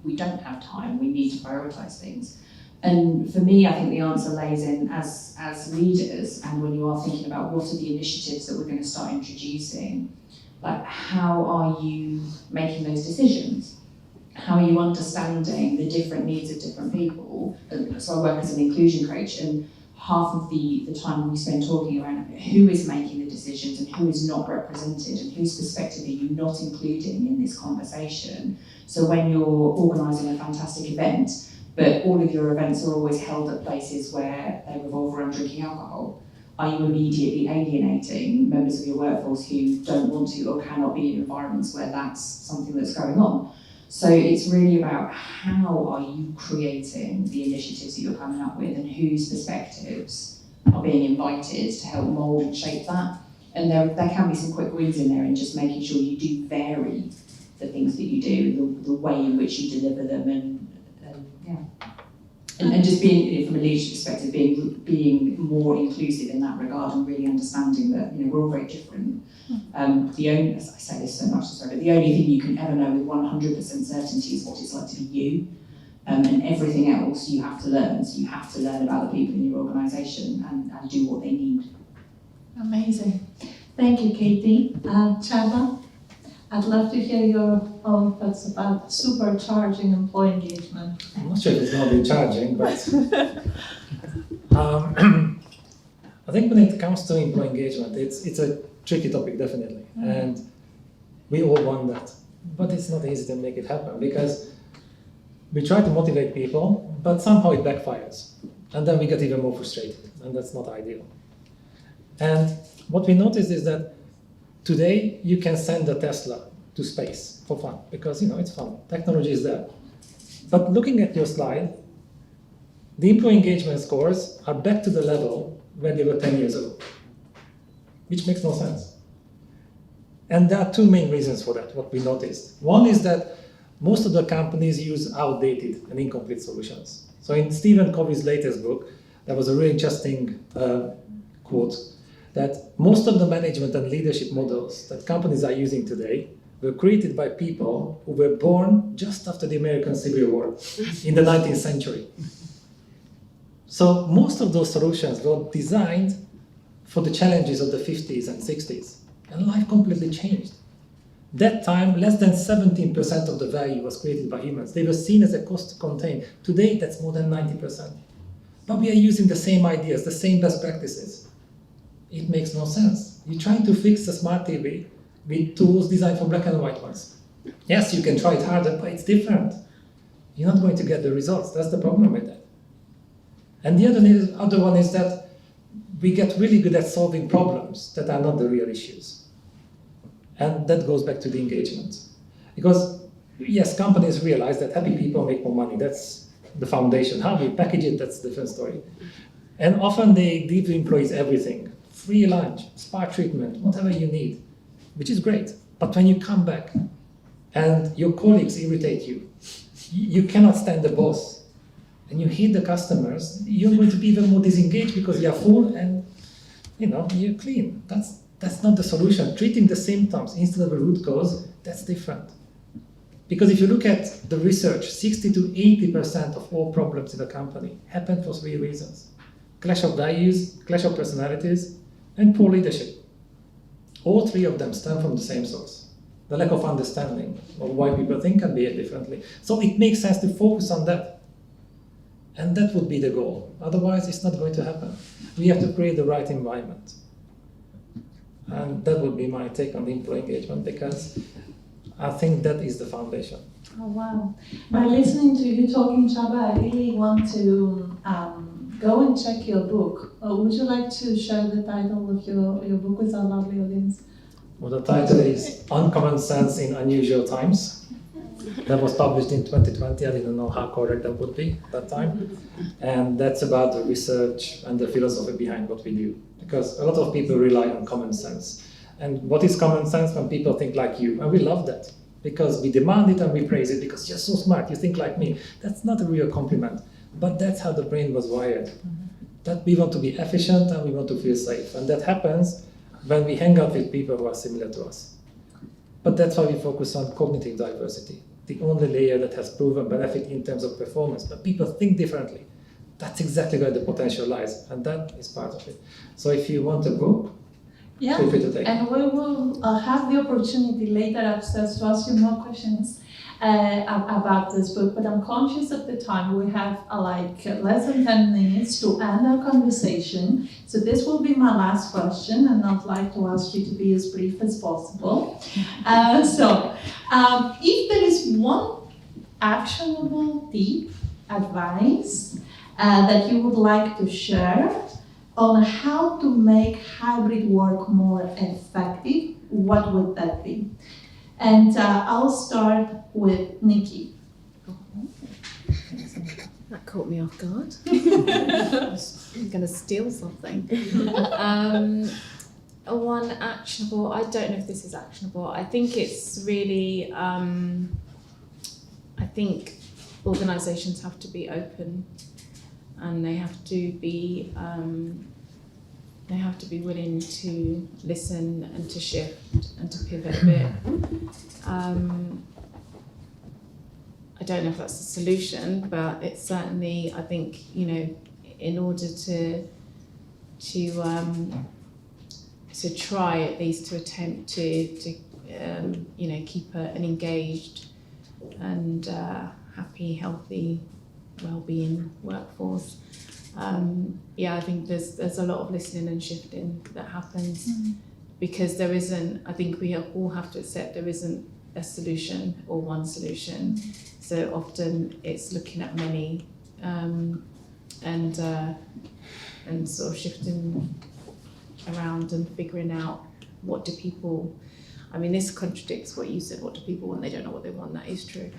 We don't have time. We need to prioritise things. And for me, I think the answer lays in as leaders, and when you are thinking about what are the initiatives that we're going to start introducing, like how are you making those decisions? How are you understanding the different needs of different people? So I work as an inclusion coach, and half of the time we spend talking around who is making the decisions and who is not represented and whose perspective are you not including in this conversation. So when you're organising a fantastic event, but all of your events are always held at places where they revolve around drinking alcohol, are you immediately alienating members of your workforce who don't want to or cannot be in environments where that's something that's going on? So it's really about how are you creating the initiatives that you're coming up with, and whose perspectives are being invited to help mould and shape that. And there can be some quick wins in there in just making sure you do vary the things that you do, the way in which you deliver them, and yeah. And just being, from a leadership perspective, being more inclusive in that regard and really understanding that, we're all very different. The only, as I say this so much, sorry, but the only thing you can ever know with 100% certainty is what it's like to be you. And everything else you have to learn. So you have to learn about the people in your organisation and do what they need.
Amazing. Thank you, Katie. Csaba, I'd love to hear your own thoughts about supercharging employee engagement.
I'm not sure if it's going to be charging, but I think when it comes to employee engagement, it's a tricky topic, definitely. And we all want that. But it's not easy to make it happen because we try to motivate people, but somehow it backfires. And then we get even more frustrated, and that's not ideal. And what we noticed is that today you can send a Tesla to space for fun, because it's fun. Technology is there. But looking at your slide, the employee engagement scores are back to the level where they were 10 years ago, which makes no sense. And there are two main reasons for that, what we noticed. One is that most of the companies use outdated and incomplete solutions. So in Stephen Covey's latest book, there was a really interesting quote that most of the management and leadership models that companies are using today were created by people who were born just after the American Civil War in the 19th century. So most of those solutions were designed for the challenges of the 50s and 60s, and life completely changed. That time, less than 17% of the value was created by humans. They were seen as a cost to contain. Today, that's more than 90%. But we are using the same ideas, the same best practices. It makes no sense. You're trying to fix a smart TV with tools designed for black and white ones. Yes, you can try it harder, but it's different. You're not going to get the results. That's the problem with that. And the other one is that we get really good at solving problems that are not the real issues. And that goes back to the engagement. Because, yes, companies realize that happy people make more money. That's the foundation. How we package it, that's a different story. And often they give the employees everything. Free lunch, spa treatment, whatever you need, which is great. But when you come back and your colleagues irritate you, you cannot stand the boss, and you hate the customers, you're going to be even more disengaged because you're full and you're clean. That's not the solution. Treating the symptoms instead of a root cause, that's different. Because if you look at the research, 60 to 80% of all problems in a company happen for three reasons: clash of values, clash of personalities, and poor leadership. All three of them stem from the same source: the lack of understanding of why people think and behave differently. So it makes sense to focus on that. And that would be the goal. Otherwise, it's not going to happen. We have to create the right environment. And that would be my take on the employee engagement, because I think that is the foundation.
Oh, wow. By listening to you talking, Csaba, I really want to go and check your book. Would you like to share the title of your book with our lovely audience?
Well, the title is Uncommon Sense in Unusual Times. That was published in 2020. I didn't know how correct that would be at that time. And that's about the research and the philosophy behind what we do. Because a lot of people rely on common sense. And what is common sense? When people think like you. And we love that. Because we demand it and we praise it. Because you're so smart, you think like me. That's not a real compliment. But that's how the brain was wired. That we want to be efficient and we want to feel safe. And that happens when we hang out with people who are similar to us. But that's why we focus on cognitive diversity. The only layer that has proven benefit in terms of performance. But people think differently. That's exactly where the potential lies, and that is part of it. So if you want a book, feel free to take it.
And we will have the opportunity later upstairs to ask you more questions about this book, but I'm conscious of the time. We have less than 10 minutes to end our conversation. So this will be my last question, and I'd like to ask you to be as brief as possible. If there is one actionable tip, advice, that you would like to share on how to make hybrid work more effective, what would that be? And I'll start with Nicci.
That caught me off guard. I'm going to steal something. One actionable, I don't know if this is actionable. I think it's really, I think organisations have to be open and they have to be willing to listen and to shift and to pivot a bit. I don't know if that's the solution, but it's certainly, I think, in order to try at least to attempt to keep an engaged and happy, healthy, well-being workforce. I think there's a lot of listening and shifting that happens because there isn't. I think we all have to accept there isn't a solution or one solution. So often it's looking at many and sort of shifting around and figuring out what do people. I mean, this contradicts what you said. What do people want? They don't know what they want. That is true.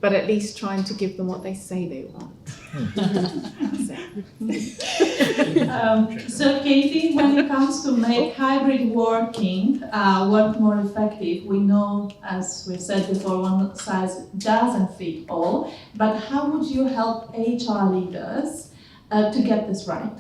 But at least trying to give them what they say they want. That's it.
So Katie, when it comes to make hybrid working work more effective, we know, as we said before, one size doesn't fit all, but how would you help HR leaders to get this right?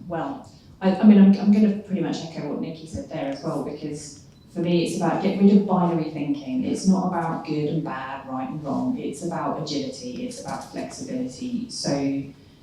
Well, I mean, I'm going to pretty much echo what Nicci said there as well, because for me, it's about getting rid of binary thinking. It's not about good and bad, right and wrong. It's about agility. It's about flexibility. So,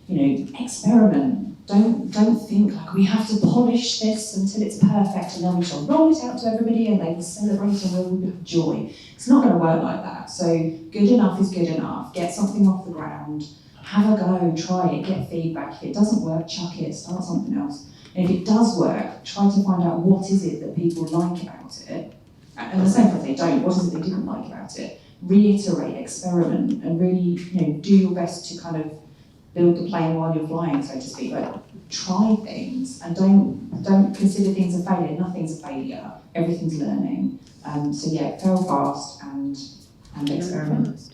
experiment. Don't think like we have to polish this until it's perfect and then we shall roll it out to everybody and they will celebrate and we'll have joy. It's not going to work like that. So, good enough is good enough. Get something off the ground. Have a go, try it, get feedback. If it doesn't work, chuck it, start something else. And if it does work, try to find out what is it that people like about it. And the same if they don't, what is it they didn't like about it? Reiterate, experiment, and really, do your best to kind of build the plane while you're flying, so to speak. Like, try things and don't consider things a failure. Nothing's a failure. Everything's learning. Fail fast and experiment.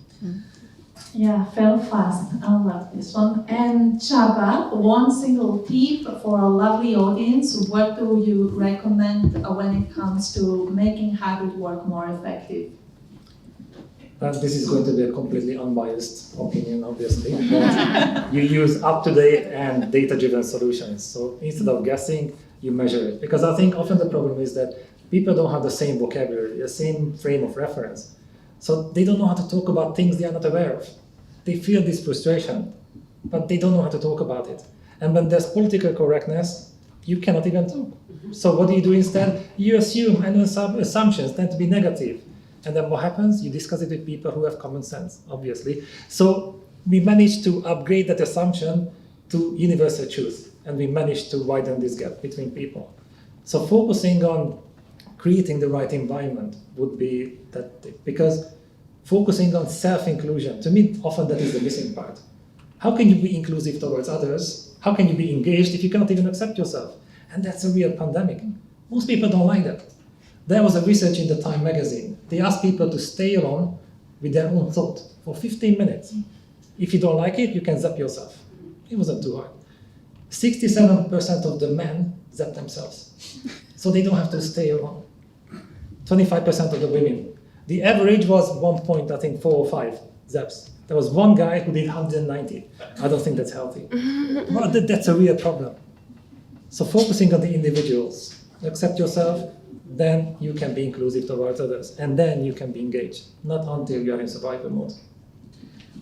Yeah, fail fast. I love this one. And Csaba, one single tip for a lovely audience. What do you recommend when it comes to making hybrid work more effective?
This is going to be a completely unbiased opinion, obviously. But you use up-to-date and data-driven solutions. So instead of guessing, you measure it. Because I think often the problem is that people don't have the same vocabulary, the same frame of reference. So they don't know how to talk about things they are not aware of. They feel this frustration, but they don't know how to talk about it. And when there's political correctness, you cannot even talk. So what do you do instead? You assume, and assumptions tend to be negative. And then what happens? You discuss it with people who have common sense, obviously. So we managed to upgrade that assumption to universal truth, and we managed to widen this gap between people. So focusing on creating the right environment would be that, because focusing on self-inclusion, to me, often that is the missing part. How can you be inclusive towards others? How can you be engaged if you cannot even accept yourself? And that's a real pandemic. Most people don't like that. There was a research in the Time magazine. They asked people to stay alone with their own thought for 15 minutes. If you don't like it, you can zap yourself. It wasn't too hard. 67% of the men zap themselves. So they don't have to stay alone. 25% of the women. The average was 4 or 5 zaps. There was one guy who did 190. I don't think that's healthy. Well, that's a real problem. So focusing on the individuals, accept yourself, then you can be inclusive towards others, and then you can be engaged, not until you are in survival mode.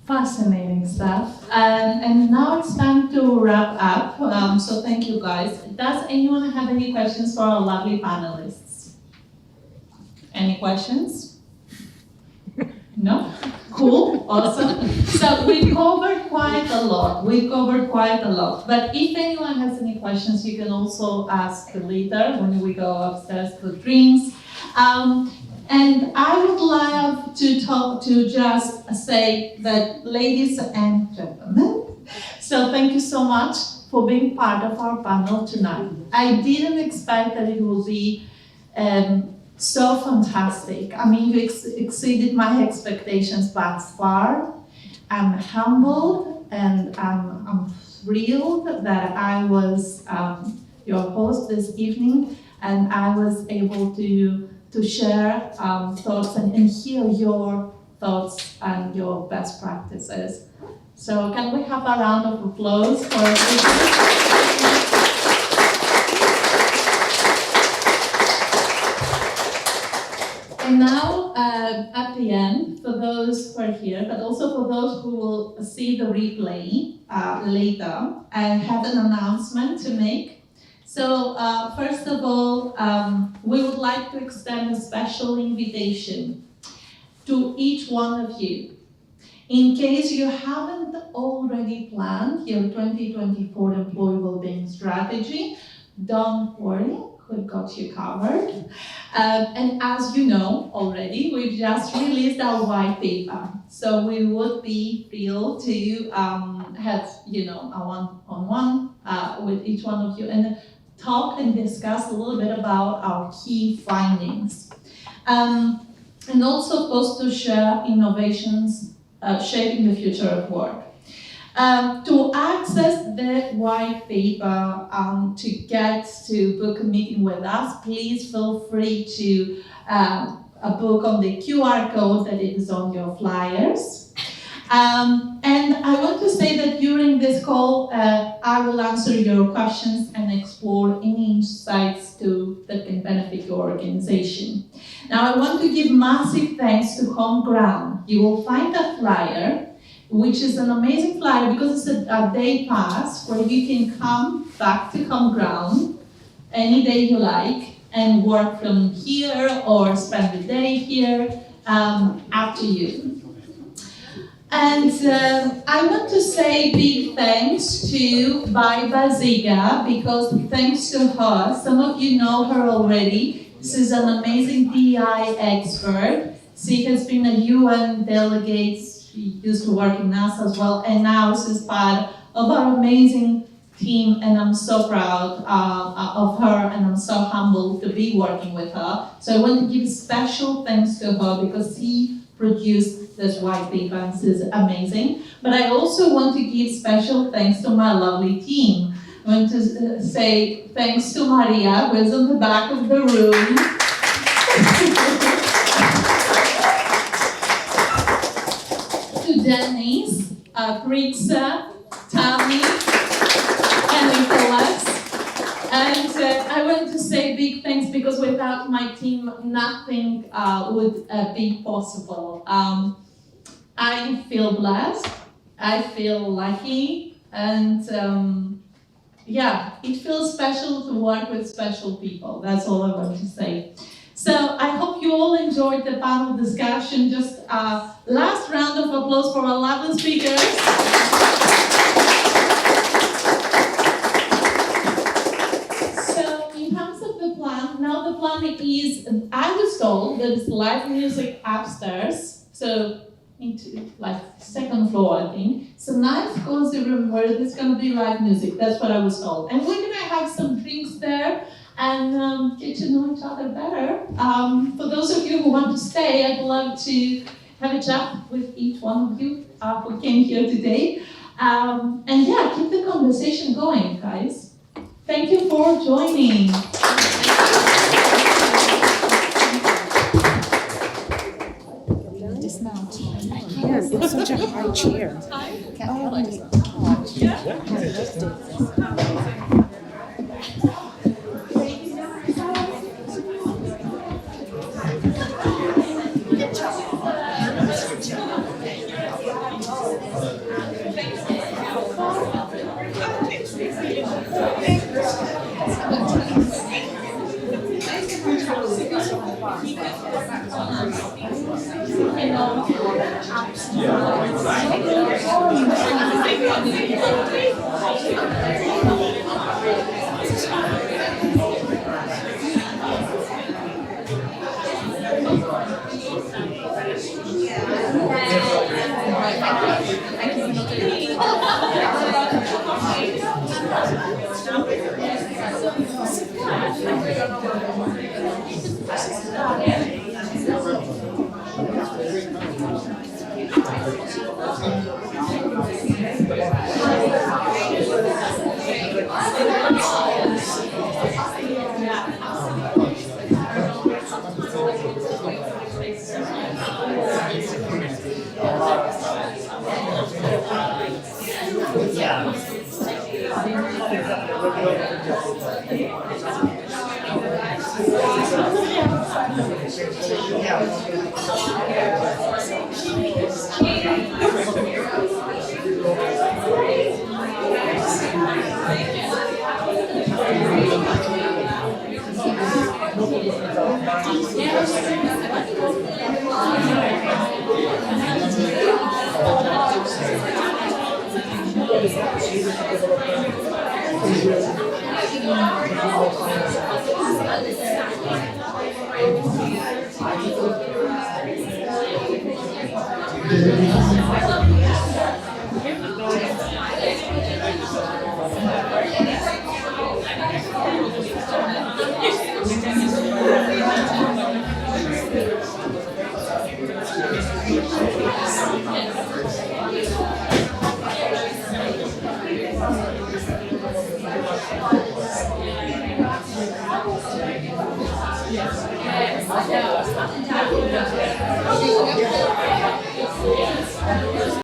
Fascinating stuff. And now it's time to wrap up. So thank you guys. Does anyone have any questions for our lovely panelists? Any questions? No? Cool, awesome. So we covered quite a lot. But if anyone has any questions, you can also ask later when we go upstairs for drinks. And I would love to just say that, ladies and gentlemen, so thank you so much for being part of our panel tonight. I didn't expect that it would be so fantastic. I mean, you exceeded my expectations by far. I'm humbled and I'm thrilled that I was your host this evening, and I was able to share thoughts and hear your thoughts and your best practices. So can we have a round of applause for And now, at the end, for those who are here, but also for those who will see the replay later, I have an announcement to make. So, first of all, we would like to extend a special invitation to each one of you. In case you haven't already planned your 2024 employee wellbeing strategy, don't worry, we've got you covered. And as you know already, we've just released our white paper. So we would be thrilled to have, a one-on-one with each one of you and talk and discuss a little bit about our key findings. And also, of course, to share innovations shaping the future of work. To access the white paper, to book a meeting with us, please feel free to book on the QR code that is on your flyers. And I want to say that during this call, I will answer your questions and explore any insights that can benefit your organization. Now, I want to give massive thanks to Home Ground. You will find a flyer, which is an amazing flyer because it's a day pass where you can come back to Home Ground any day you like and work from here or spend the day here, up to you. And I want to say big thanks to Baiba Ziga, because thanks to her, some of you know her already. This is an amazing DEI expert. She has been a UN delegate. She used to work in NASA as well, and now she's part of our amazing team, and I'm so proud of her, and I'm so humbled to be working with her. So I want to give special thanks to her because she produced this white paper, and she's amazing. But I also want to give special thanks to my lovely team. I want to say thanks to Maria, who is in the back of the room. To Denise, Pritza, Tammy, and Nicholas. And I want to say big thanks because without my team, nothing would be possible. I feel blessed, I feel lucky, and it feels special to work with special people. That's all I want to say. So I hope you all enjoyed the panel discussion. Just last round of applause for our lovely speakers. So in terms of the plan, now the plan is, I was told that it's live music upstairs. So into like second floor, I think. It's a nice cozy room where there's gonna be live music. That's what I was told. And we're gonna have some drinks there and get to know each other better. For those of you who want to stay, I'd love to have a chat with each one of you who came here today. And keep the conversation going, guys. Thank you for joining.
Yeah, it's such a high chair. Yeah.
Yes.